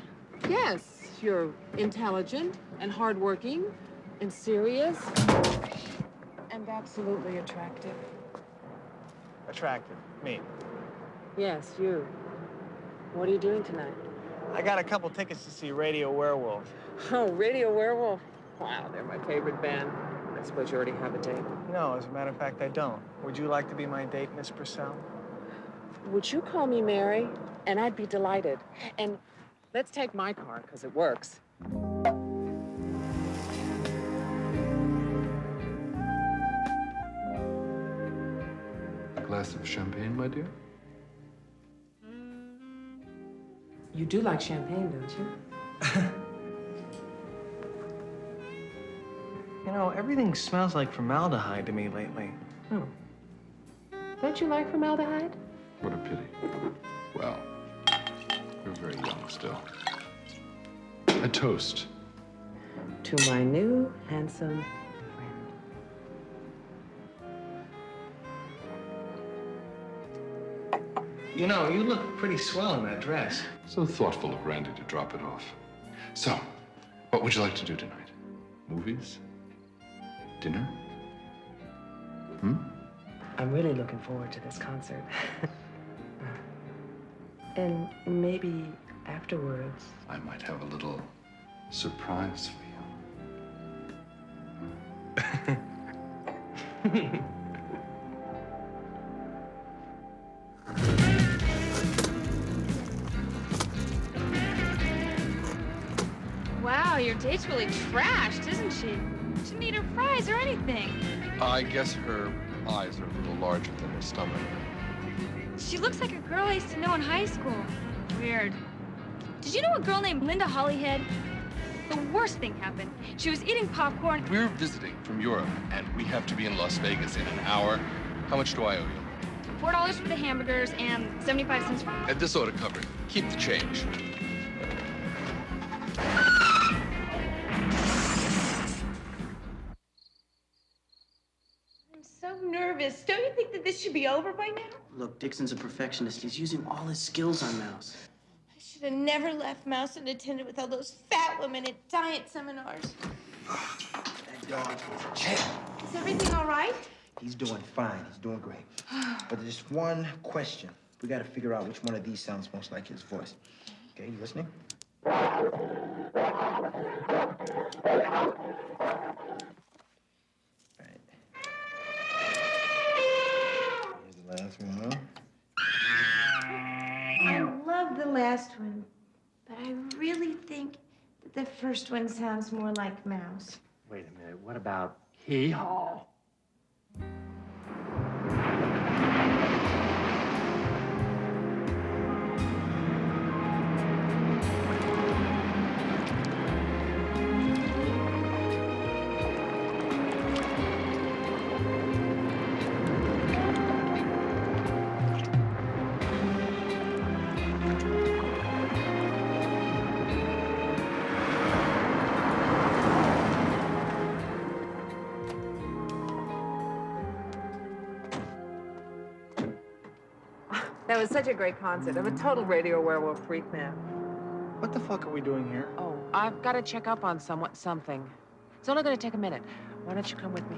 Yes, you're intelligent and hardworking and serious and absolutely attractive. Attractive? Me? Yes, you. What are you doing tonight? I got a couple tickets to see Radio Werewolf. Oh, Radio Werewolf. Wow, they're my favorite band. I suppose you already have a date. No, as a matter of fact, I don't. Would you like to be my date, Miss Purcell? Would you call me Mary? And I'd be delighted. And let's take my car, because it works. A glass of champagne, my dear? You do like champagne, don't you? You know, everything smells like formaldehyde to me lately. Oh. Don't you like formaldehyde? What a pity. Well, you're very young still. A toast. To my new, handsome You know, you look pretty swell in that dress. So thoughtful of Randy to drop it off. So, what would you like to do tonight? Movies? Dinner? I'm really looking forward to this concert. And maybe afterwards. I might have a little surprise for you. Wow, your date's really trashed, isn't she? She didn't eat her fries or anything. I guess her eyes are a little larger than her stomach. She looks like a girl I used to know in high school. Weird. Did you know a girl named Linda Hollyhead? The worst thing happened. She was eating popcorn. We're visiting from Europe, and we have to be in Las Vegas in an hour. How much do I owe you? $4 for the hamburgers and 75 cents for... And this ought to cover it. Keep the change. I'm so nervous. Don't you think that this should be over by now? Look, Dixon's a perfectionist. He's using all his skills on Mouse. I should have never left Mouse unattended with all those fat women at diet seminars. That dog is a champ. Is everything all right? He's doing fine. He's doing great. But there's one question. We got to figure out which one of these sounds most like his voice. Okay, you listening? Here's the last one. I love the last one, but I really think that the first one sounds more like Mouse. Wait a minute, what about hee-haw? That was such a great concert. I'm a total Radio Werewolf freak now. What the fuck are we doing here? Oh, I've got to check up on something. It's only going to take a minute. Why don't you come with me?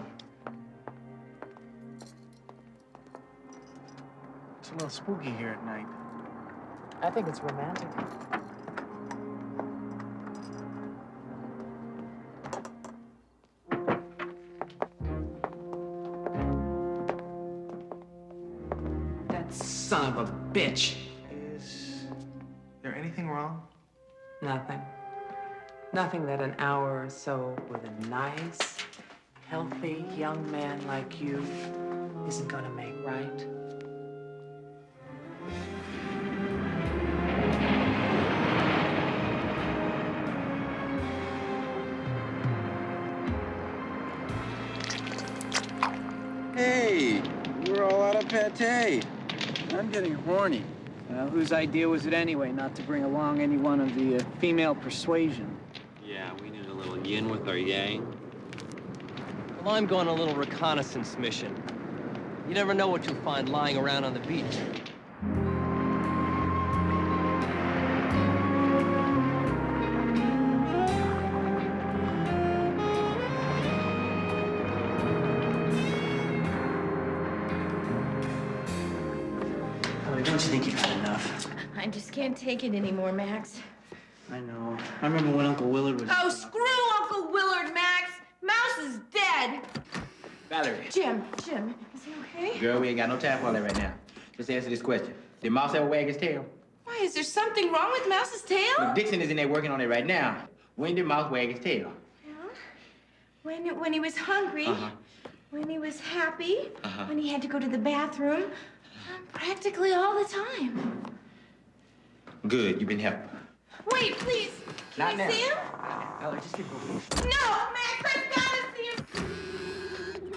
It's a little spooky here at night. I think it's romantic. That son of a bitch. Is there anything wrong? Nothing. Nothing that an hour or so with a nice, healthy young man like you isn't gonna make right. Hey, we're all out of pate. I'm getting horny. Well, whose idea was it anyway not to bring along any one of the female persuasion? Yeah, we need a little yin with our yang. Well, I'm going on a little reconnaissance mission. You never know what you'll find lying around on the beach. Don't you think you've had enough? I just can't take it anymore, Max. I know. I remember when Uncle Willard was... Oh, screw Uncle Willard, Max! Mouse is dead! Valerie. Jim, is he okay? Girl, we ain't got no time for all that right now. Just answer this question. Did Mouse ever wag his tail? Why, is there something wrong with Mouse's tail? Well, Dixon is in there working on it right now. When did Mouse wag his tail? When he was hungry, when he was happy, when he had to go to the bathroom, practically all the time. Good, you've been helpful. Wait, please. Not Can I now. see him? Valerie, just get over No, Max, I've got to see him.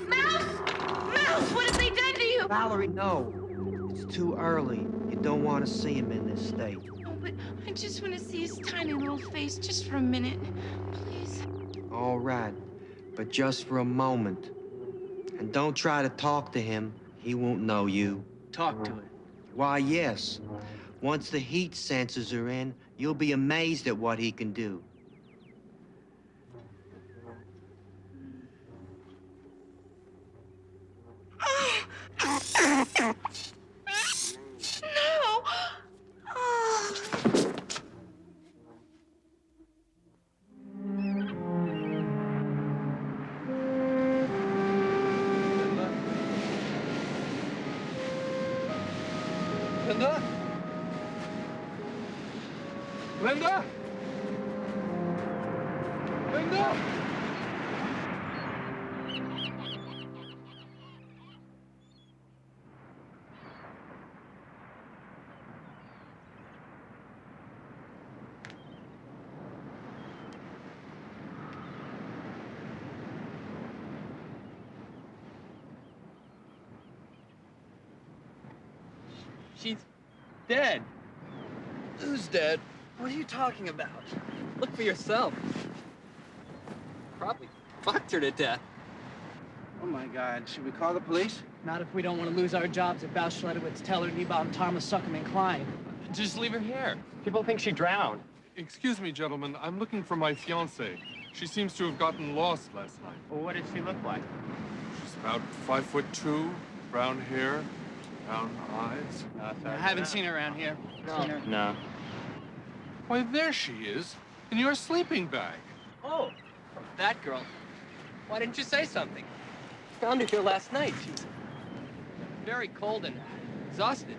Mouse, what have they done to you? Valerie, no. It's too early. You don't want to see him in this state. Oh, but I just want to see his tiny little face just for a minute, please. All right, but just for a moment. And don't try to talk to him. He won't know you. Talk to it. Why, yes. Once the heat sensors are in, you'll be amazed at what he can do. No! Oh. Linda? Linda? Linda? She's dead. Who's dead? What are you talking about? Look for yourself. Probably fucked her to death. Oh my God, should we call the police? Not if we don't want to lose our jobs at Bausch Schledowitz, Teller, Niebaum, Tarma, Suckham, and Klein. Just leave her here. People think she drowned. Excuse me, gentlemen. I'm looking for my fiancée. She seems to have gotten lost last night. Well, what did she look like? She's about 5'2", brown hair, brown eyes. I haven't seen her around here. No. Why, there she is, in your sleeping bag. Oh, that girl. Why didn't you say something? Found her here last night. She's very cold and exhausted.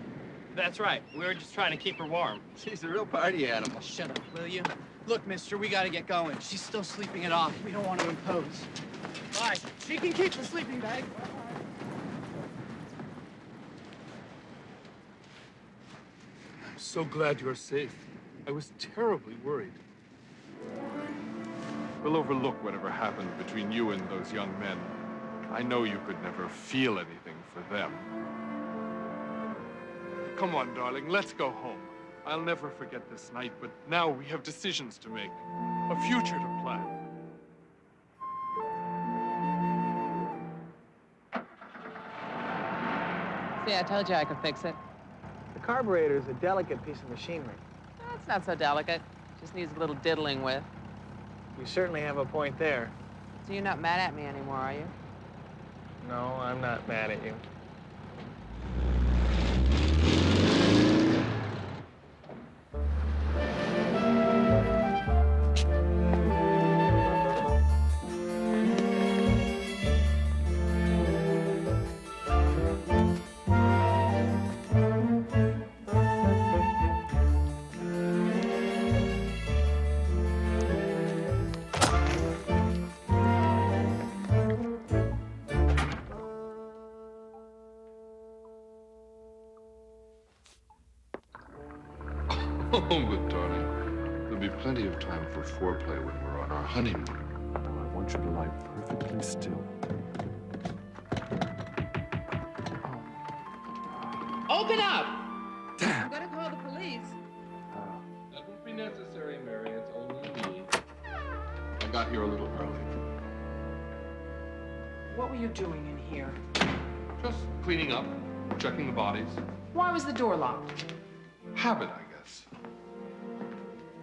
That's right. We were just trying to keep her warm. She's a real party animal. Shut up, will you? Look, mister, we gotta get going. She's still sleeping it off. We don't want to impose. All right, she can keep the sleeping bag. I'm so glad you're safe. I was terribly worried. We'll overlook whatever happened between you and those young men. I know you could never feel anything for them. Come on, darling, let's go home. I'll never forget this night, but now we have decisions to make, a future to plan. See, I told you I could fix it. The carburetor is a delicate piece of machinery. That's not so delicate. Just needs a little diddling with. You certainly have a point there. So you're not mad at me anymore, are you? No, I'm not mad at you. Oh, but darling, there'll be plenty of time for foreplay when we're on our honeymoon. I want you to lie perfectly still. Open up! I'm gonna call the police. That won't be necessary, Mary. It's only me. I got here a little early. What were you doing in here? Just cleaning up, checking the bodies. Why was the door locked? Habit, I guess.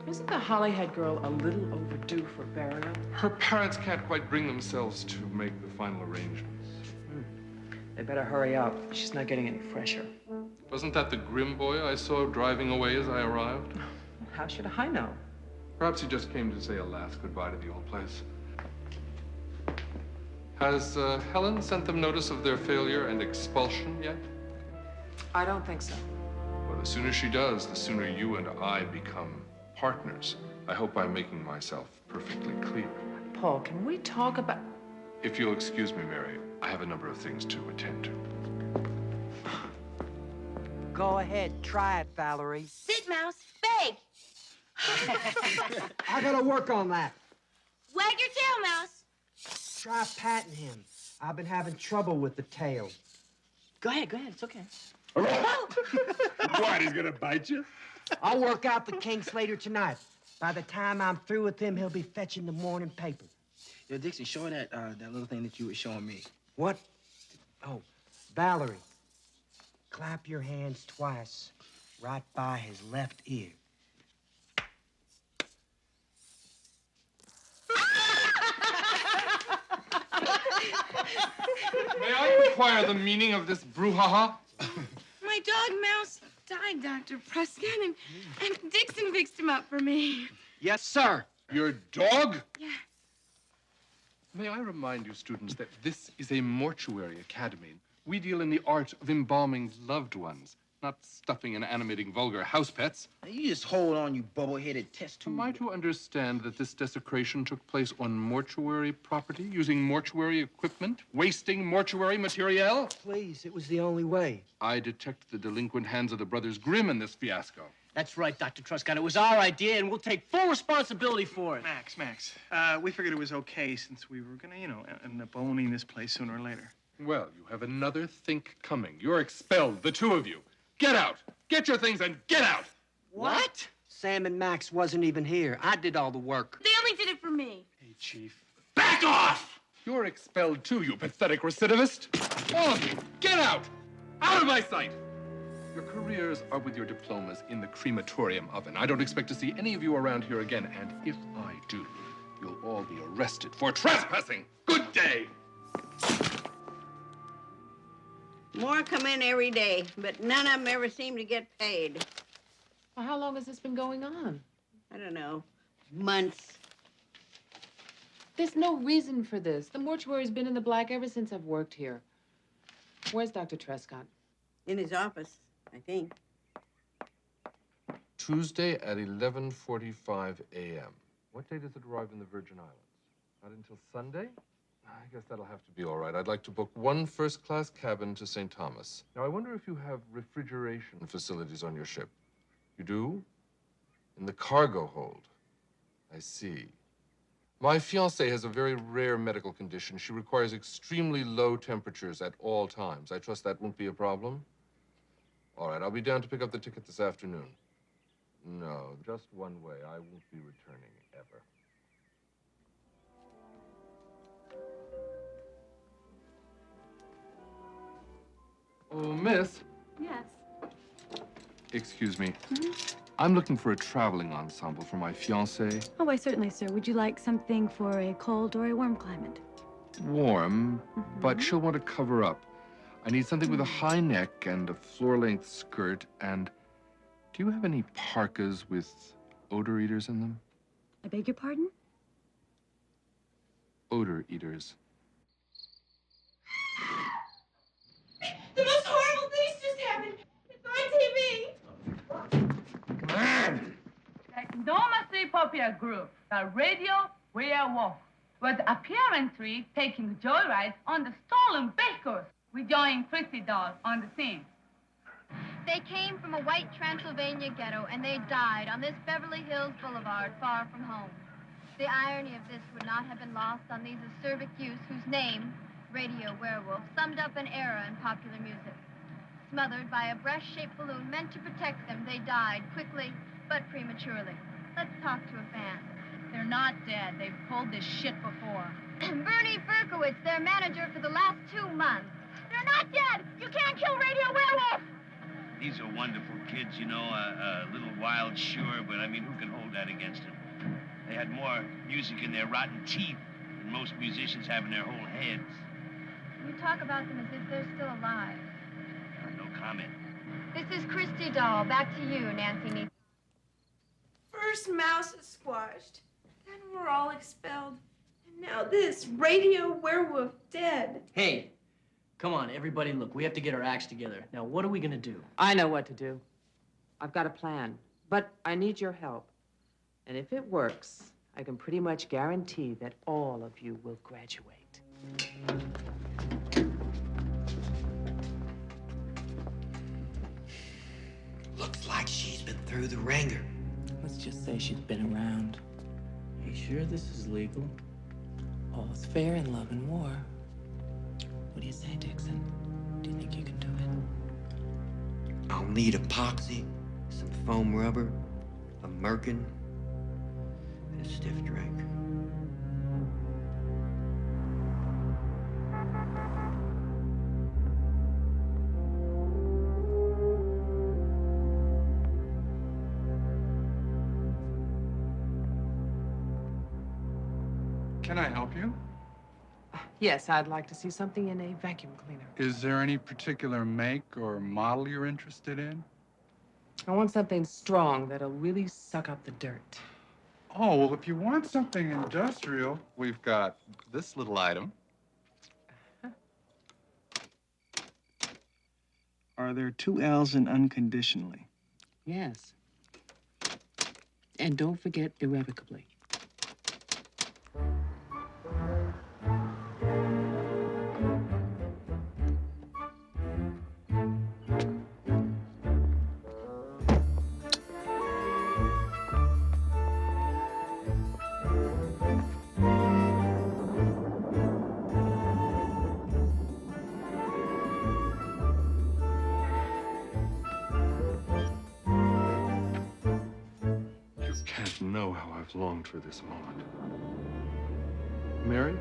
Isn't the Hollyhead girl a little overdue for burial? Her parents can't quite bring themselves to make the final arrangements. They better hurry up. She's not getting any fresher. Wasn't that the grim boy I saw driving away as I arrived? How should I know? Perhaps he just came to say a last goodbye to the old place. Has Helen sent them notice of their failure and expulsion yet? I don't think so. Well, the sooner she does, the sooner you and I become partners. I hope I'm making myself perfectly clear. Paul, can we talk about... If you'll excuse me, Mary, I have a number of things to attend to. Go ahead, try it, Valerie. Sit, Mouse. Beg. I gotta work on that. Wag your tail, Mouse. Try patting him. I've been having trouble with the tail. Go ahead, it's okay. What, he's gonna bite you? I'll work out the kinks later tonight. By the time I'm through with him, he'll be fetching the morning paper. Yo, Dixon, show her that little thing that you were showing me. What? Oh, Valerie. Clap your hands twice, right by his left ear. May I inquire the meaning of this brouhaha? My dog, Mouse, died, Dr. Prescott, and Dixon fixed him up for me. Yes, sir. Your dog? Yeah. May I remind you, students, that this is a mortuary academy. We deal in the art of embalming loved ones, not stuffing and animating vulgar house pets. Now, you just hold on, you bubble-headed test tube. Am I to understand that this desecration took place on mortuary property, using mortuary equipment, wasting mortuary material? Please, it was the only way. I detect the delinquent hands of the brothers Grimm in this fiasco. That's right, Dr. Truscott. It was our idea, and we'll take full responsibility for it. Max, we figured it was okay since we were gonna, end up owning this place sooner or later. Well, you have another think coming. You're expelled, the two of you. Get out! Get your things and get out! What? Sam and Max wasn't even here. I did all the work. They only did it for me. Hey, Chief. Back off! You're expelled too, you pathetic recidivist. All of you, get out! Out of my sight! Your careers are with your diplomas in the crematorium oven. I don't expect to see any of you around here again, and if I do, you'll all be arrested for trespassing. Good day! More come in every day, but none of them ever seem to get paid. Well, how long has this been going on? I don't know, months. There's no reason for this. The mortuary's been in the black ever since I've worked here. Where's Dr. Truscott? In his office, I think. Tuesday at 11:45 a.m. What day does it arrive in the Virgin Islands? Not until Sunday? I guess that'll have to be all right. I'd like to book one first-class cabin to St. Thomas. Now, I wonder if you have refrigeration facilities on your ship. You do? In the cargo hold. I see. My fiancée has a very rare medical condition. She requires extremely low temperatures at all times. I trust that won't be a problem? All right, I'll be down to pick up the ticket this afternoon. No, just one way. I won't be returning ever. Oh, miss. Yes. Excuse me. I'm looking for a traveling ensemble for my fiancée. Oh, why, certainly, sir. Would you like something for a cold or a warm climate? Warm, but she'll want to cover up. I need something with a high neck and a floor-length skirt, and do you have any parkas with odor eaters in them? I beg your pardon? Odor eaters. The most horrible things just happened. It's on TV. Come on! The enormously popular group, the Radio Werewolf, was apparently taking joyrides on the stolen vehicles. We joined Chrissy Dolls on the scene. They came from a white Transylvania ghetto, and they died on this Beverly Hills Boulevard, far from home. The irony of this would not have been lost on these acerbic youths whose name, Radio Werewolf, summed up an era in popular music. smothered by a breast-shaped balloon meant to protect them, they died quickly but prematurely. Let's talk to a fan. They're not dead. They've pulled this shit before. Bernie Berkowitz, their manager for the last 2 months. They're not dead! You can't kill Radio Werewolf! These are wonderful kids, you know, a little wild, sure, but I mean, who can hold that against them? They had more music in their rotten teeth than most musicians have in their whole heads. You talk about them as if they're still alive. No comment. This is Christy Dahl. Back to you, Nancy Neat. First mouse is squashed, then we're all expelled, and now this Radio Werewolf dead. Hey, come on, everybody, look. We have to get our acts together. Now, what are we gonna do? I know what to do. I've got a plan, but I need your help. And if it works, I can pretty much guarantee that all of you will graduate. Looks like she's been through the ringer. Let's just say she's been around. You sure this is legal? All's fair in love and war. What do you say, Dixon? Do you think you can do it? I'll need epoxy, some foam rubber, a merkin, and a stiff drink. Can I help you? Yes, I'd like to see something in a vacuum cleaner. Is there any particular make or model you're interested in? I want something strong that'll really suck up the dirt. Oh, well, if you want something industrial, we've got this little item. Are there 2 L's in unconditionally? Yes. And don't forget irrevocably. You can't know how I've longed for this moment. Mary?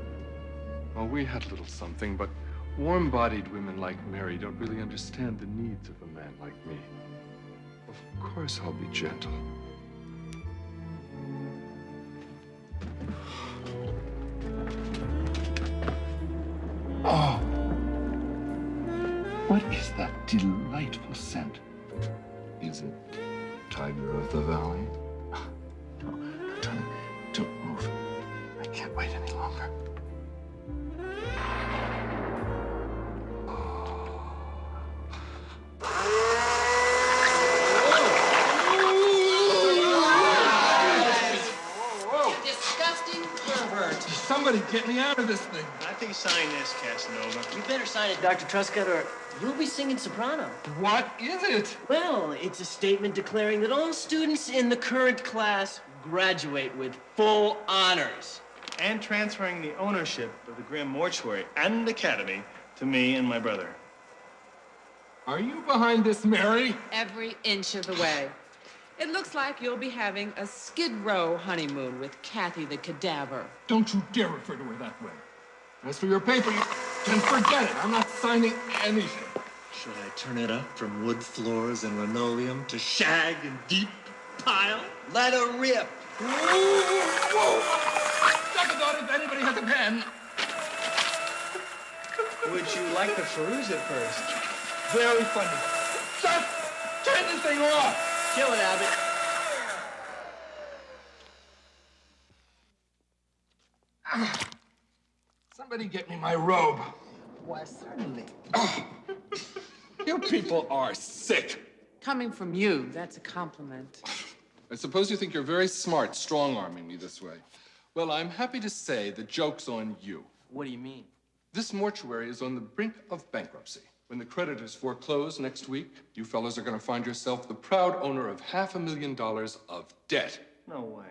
Well, we had a little something, but warm-bodied women like Mary don't really understand the needs of a man like me. Of course I'll be gentle. Oh! What is that delightful scent? Is it Tiger of the Valley? Don't move. I can't wait any longer. Disgusting pervert. Somebody get me out of this thing. I think sign this, Casanova. You better sign it, Dr. Truscott, or you'll be singing soprano. What is it? Well, it's a statement declaring that all students in the current class graduate with full honors. And transferring the ownership of the Grimm Mortuary and Academy to me and my brother. Are you behind this, Mary? Every inch of the way. It looks like you'll be having a Skid Row honeymoon with Kathy the Cadaver. Don't you dare refer to her that way. As for your paper, you can forget it. I'm not signing anything. Should I turn it up from wood floors and linoleum to shag and deep tile? Let her rip. Second if anybody has a pen. Would you like to peruse it first? Very funny. Just turn this thing off. Kill it, Abbott. Somebody get me my robe. Why, certainly. You people are sick. Coming from you, that's a compliment. I suppose you think you're very smart strong-arming me this way. Well, I'm happy to say the joke's on you. What do you mean? This mortuary is on the brink of bankruptcy. When the creditors foreclose next week, you fellas are going to find yourself the proud owner of $500,000 of debt. No way.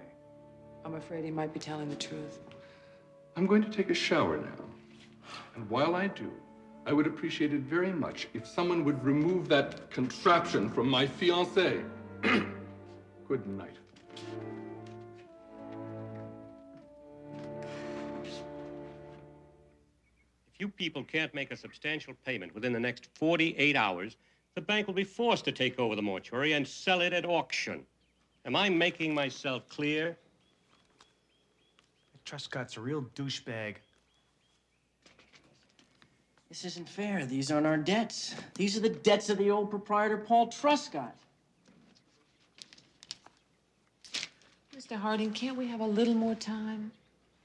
I'm afraid he might be telling the truth. I'm going to take a shower now. And while I do, I would appreciate it very much if someone would remove that contraption from my fiancée. Good night. If you people can't make a substantial payment within the next 48 hours, the bank will be forced to take over the mortuary and sell it at auction. Am I making myself clear? Truscott's a real douchebag. This isn't fair. These aren't our debts. These are the debts of the old proprietor, Paul Truscott. Mr. Harding, can't we have a little more time?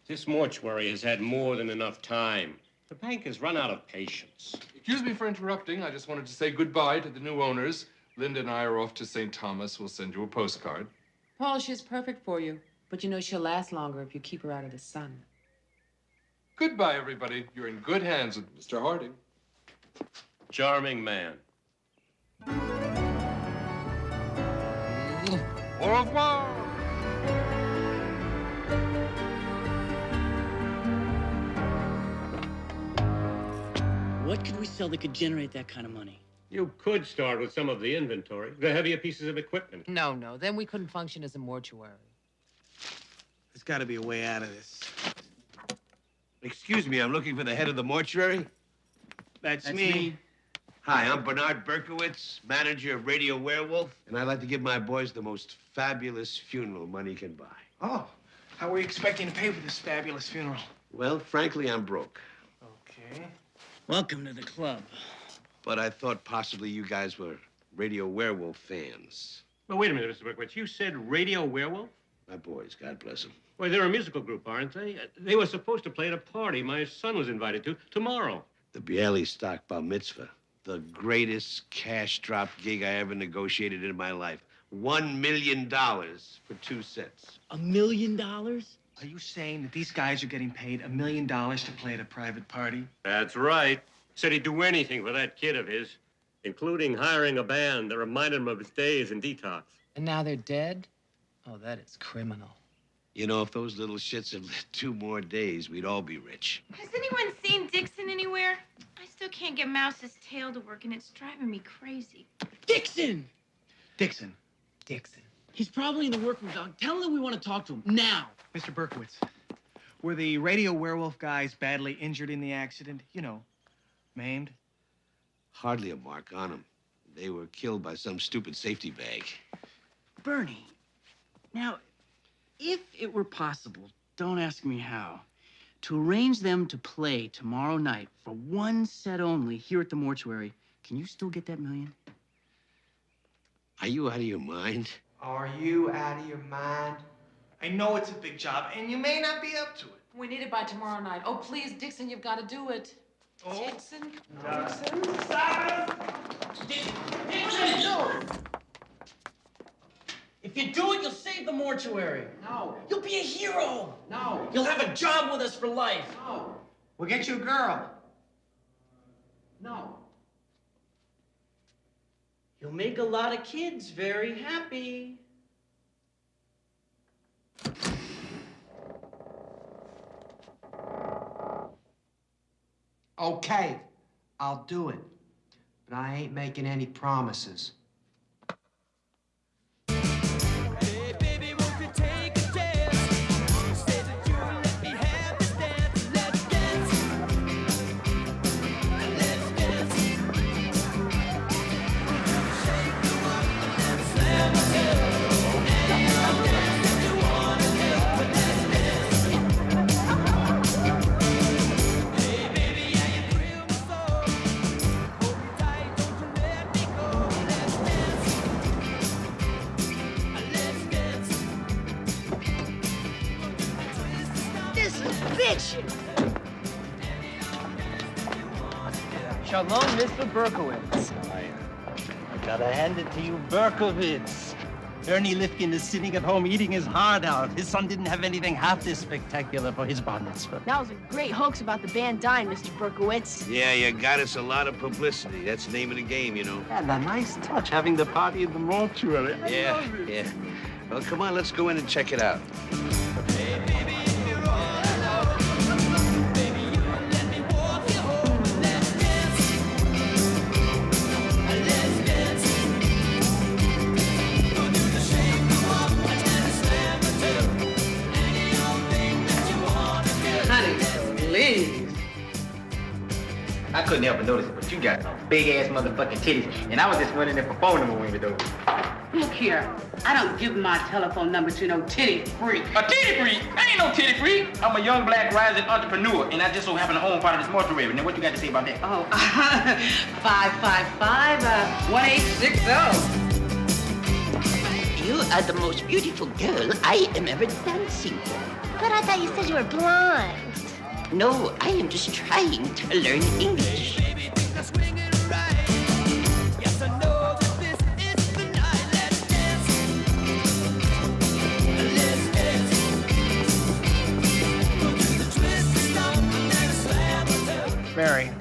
This mortuary has had more than enough time. The bank has run out of patience. Excuse me for interrupting. I just wanted to say goodbye to the new owners. Linda and I are off to St. Thomas. We'll send you a postcard. Paul, she's perfect for you. But you know she'll last longer if you keep her out of the sun. Goodbye, everybody. You're in good hands with Mr. Harding. Charming man. Au revoir. What could we sell that could generate that kind of money? You could start with some of the inventory, the heavier pieces of equipment. No, then we couldn't function as a mortuary. There's got to be a way out of this. Excuse me, I'm looking for the head of the mortuary. That's me. Hi, I'm Bernard Berkowitz, manager of Radio Werewolf, and I'd like to give my boys the most fabulous funeral money can buy. Oh, how were you expecting to pay for this fabulous funeral? Well, frankly, I'm broke. Okay. Welcome to the club. But I thought possibly you guys were Radio Werewolf fans. Well, wait a minute, Mr. Berkowitz. You said Radio Werewolf? My boys, God bless them. Well, they're a musical group, aren't they? They were supposed to play at a party my son was invited to tomorrow. The Bialystok Bar Mitzvah, the greatest cash drop gig I ever negotiated in my life. $1 million for 2 sets. $1 million? Are you saying that these guys are getting paid $1 million to play at a private party? That's right. Said he'd do anything for that kid of his, including hiring a band that reminded him of his days in detox. And now they're dead? Oh, that is criminal. You know, if those little shits had lived 2 more days, we'd all be rich. Has anyone seen Dixon anywhere? I still can't get Mouse's tail to work, and it's driving me crazy. Dixon! Dixon. He's probably in the workroom, Doc. Tell him that we want to talk to him now. Mr. Berkowitz, were the Radio Werewolf guys badly injured in the accident? You know, maimed? Hardly a mark on them. They were killed by some stupid safety bag. Bernie, now, if it were possible, don't ask me how, to arrange them to play tomorrow night for 1 set only here at the mortuary, can you still get that $1 million? Are you out of your mind? Are you out of your mind? I know it's a big job, and you may not be up to it. We need it by tomorrow night. Oh, please, Dixon, you've got to do it. Oh. Dixon? Dixon! If you do it, you'll save the mortuary. No. You'll be a hero. No. You'll have a job with us for life. No. We'll get you a girl. No. You'll make a lot of kids very happy. Okay, I'll do it. But I ain't making any promises. Shalom, Mr. Berkowitz. I gotta hand it to you, Berkowitz. Ernie Lifkin is sitting at home eating his heart out. His son didn't have anything half this spectacular for his bar mitzvah. That was a great hoax about the band dying, Mr. Berkowitz. Yeah, you got us a lot of publicity. That's the name of the game, you know. And a nice touch having the party in the mortuary. Yeah. Well, come on, let's go in and check it out. please. I couldn't help but notice it, but you got some big-ass motherfucking titties, and I was just running there for phone number when we were over. Look here, I don't give my telephone number to no titty freak. A titty freak? I ain't no titty freak. I'm a young black rising entrepreneur, and I just so happen to own part of this mortuary. Now, what you got to say about that? Oh, 555-1860. You are the most beautiful girl I am ever dancing with. But I thought you said you were blind. No, I am just trying to learn English. Mary,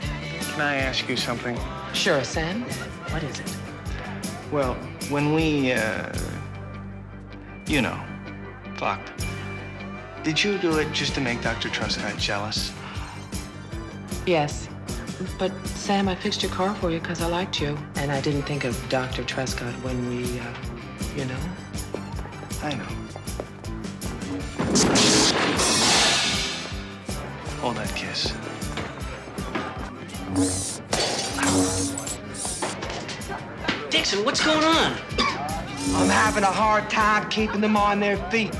can I ask you something? Sure, Sam. What is it? Well, when we, fucked, did you do it just to make Dr. Truscott jealous? Yes. But, Sam, I fixed your car for you because I liked you. And I didn't think of Dr. Truscott when we, I know. Hold that kiss. Dixon, what's going on? I'm having a hard time keeping them on their feet.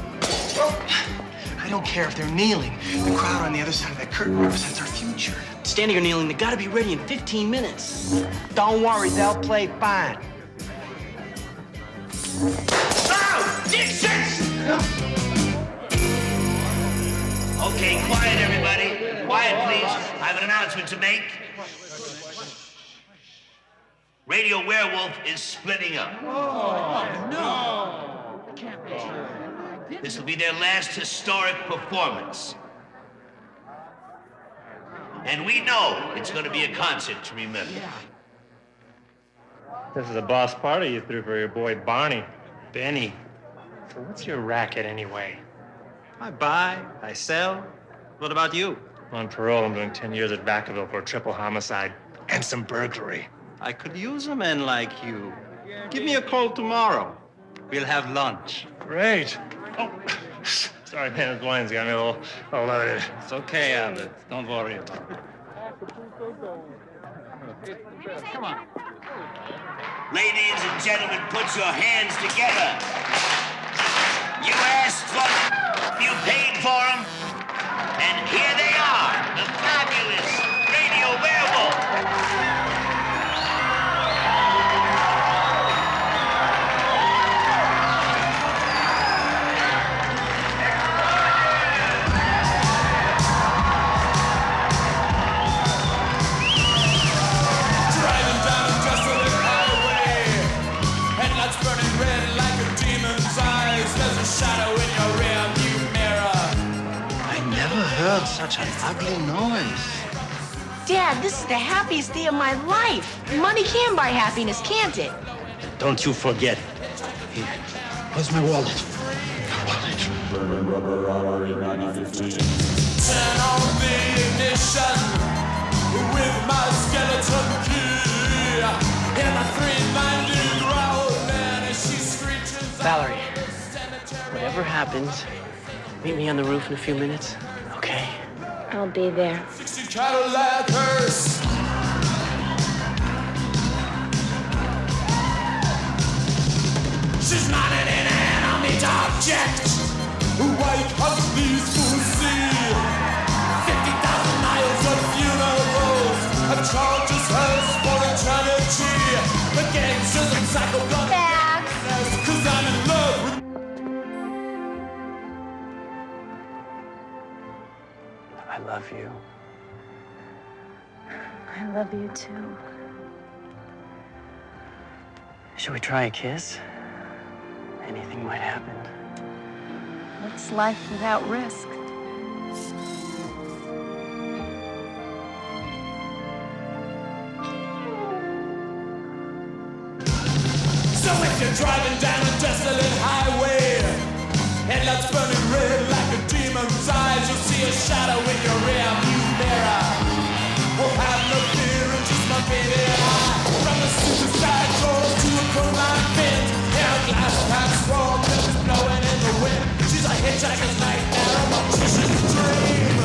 I don't care if they're kneeling. The crowd on the other side of that curtain represents our future. Standing or kneeling, they gotta be ready in 15 minutes. Don't worry, they'll play fine. Oh, Dixon! Okay, quiet, everybody. Quiet, please. I have an announcement to make. Radio Werewolf is splitting up. Oh, no! This will be their last historic performance. And we know it's going to be a concert to remember. This is a boss party you threw for your boy Barney. Benny. So what's your racket anyway? I buy, I sell. What about you? On parole, I'm doing 10 years at Vacaville for a triple homicide and some burglary. I could use a man like you. Give me a call tomorrow. We'll have lunch. Great. Oh, sorry, man. This wine's got me a little loaded. It's okay, Albert. Don't worry about it. Come on. Ladies and gentlemen, put your hands together. You asked for them, you paid for them, and here they are, the fabulous Radio Werewolf. Heard such an ugly noise. Dad, this is the happiest day of my life. Money can buy happiness, can't it? Don't you forget. Here, where's my wallet? Turn on the ignition with my skeleton key. And my three-minded growling as she screeches. Valerie, whatever happens, meet me on the roof in a few minutes. Okay. I'll be there. 60 Cadillac hearse. She's not an inanimate object. White these fools see. 50,000 miles of funerals. A charges hers for eternity. The gangsters and psycho gun. 'Cause I'm in love with. I love you. I love you too. Should we try a kiss? Anything might happen. What's life without risk? So if you're driving down a desolate highway, headlights burning red like a demon's eyes, you'll see a shadow in your rearview mirror. Well, have no fear and just my baby eye. From the suicide doors to a coal mine vent, in a glass pass wall, just blowing in the wind. She's a hitchhiker's nightmare, a mortician's dream.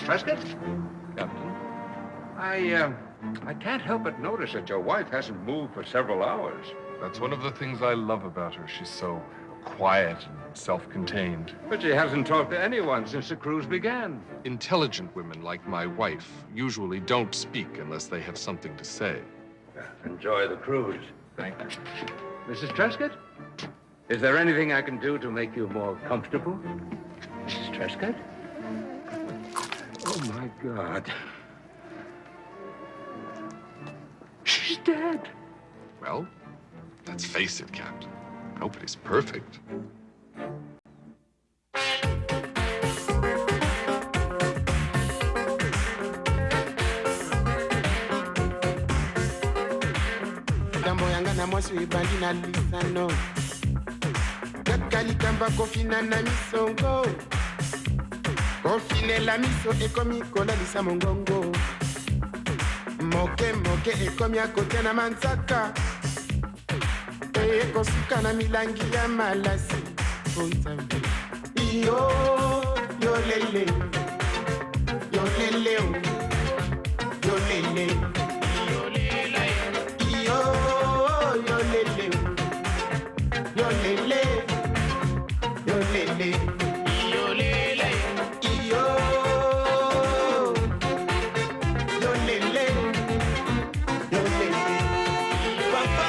Trescott? Captain? I can't help but notice that your wife hasn't moved for several hours. That's one of the things I love about her. She's so quiet and self-contained. But she hasn't talked to anyone since the cruise began. Intelligent women like my wife usually don't speak unless they have something to say. Enjoy the cruise. Thank you. Mrs. Trescott? Is there anything I can do to make you more comfortable? Mrs. Trescott? Oh, my God. She's dead. Well, let's face it, Captain. Nobody's perfect. Kambo yanga na mwasi ibandi na lisano. Kakali kamba kofina na misongo. Kofine la miso ekomi kolalisa mongongo. Moke moke ekomi akotia na manzaka. Ekosuka na milangi ya malasi. Ontambe. Yo, yo lele. Yo lele. Yo lele. Yo lele. Yo, yo lele. Yo lele. Yo lele. Yo lele. Yo. Yo lele. Yo lele. Papa.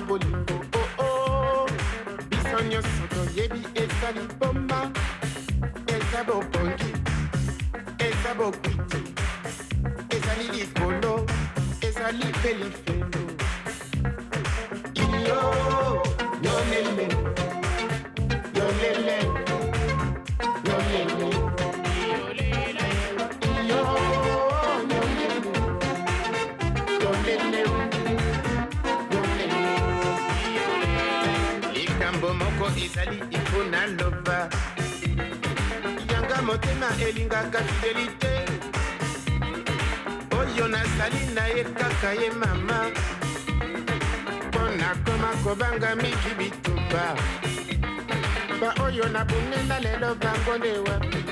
Bolingo, oh oh, bisonyo soto yebi esali bomba, esabo bongi, esabo kwiti, esali likolo, esali pelifelo. Yo, yo lele, yo lele, yo lele, yo lele, yo, yo lele, yo lele. Moko izali ifuna loba yanga motema elingaka fidelite oyo nasali na ye kaka ye mama mpona koma kobanga miki bitumba ba oyo nabunenda lelo bango nde wapi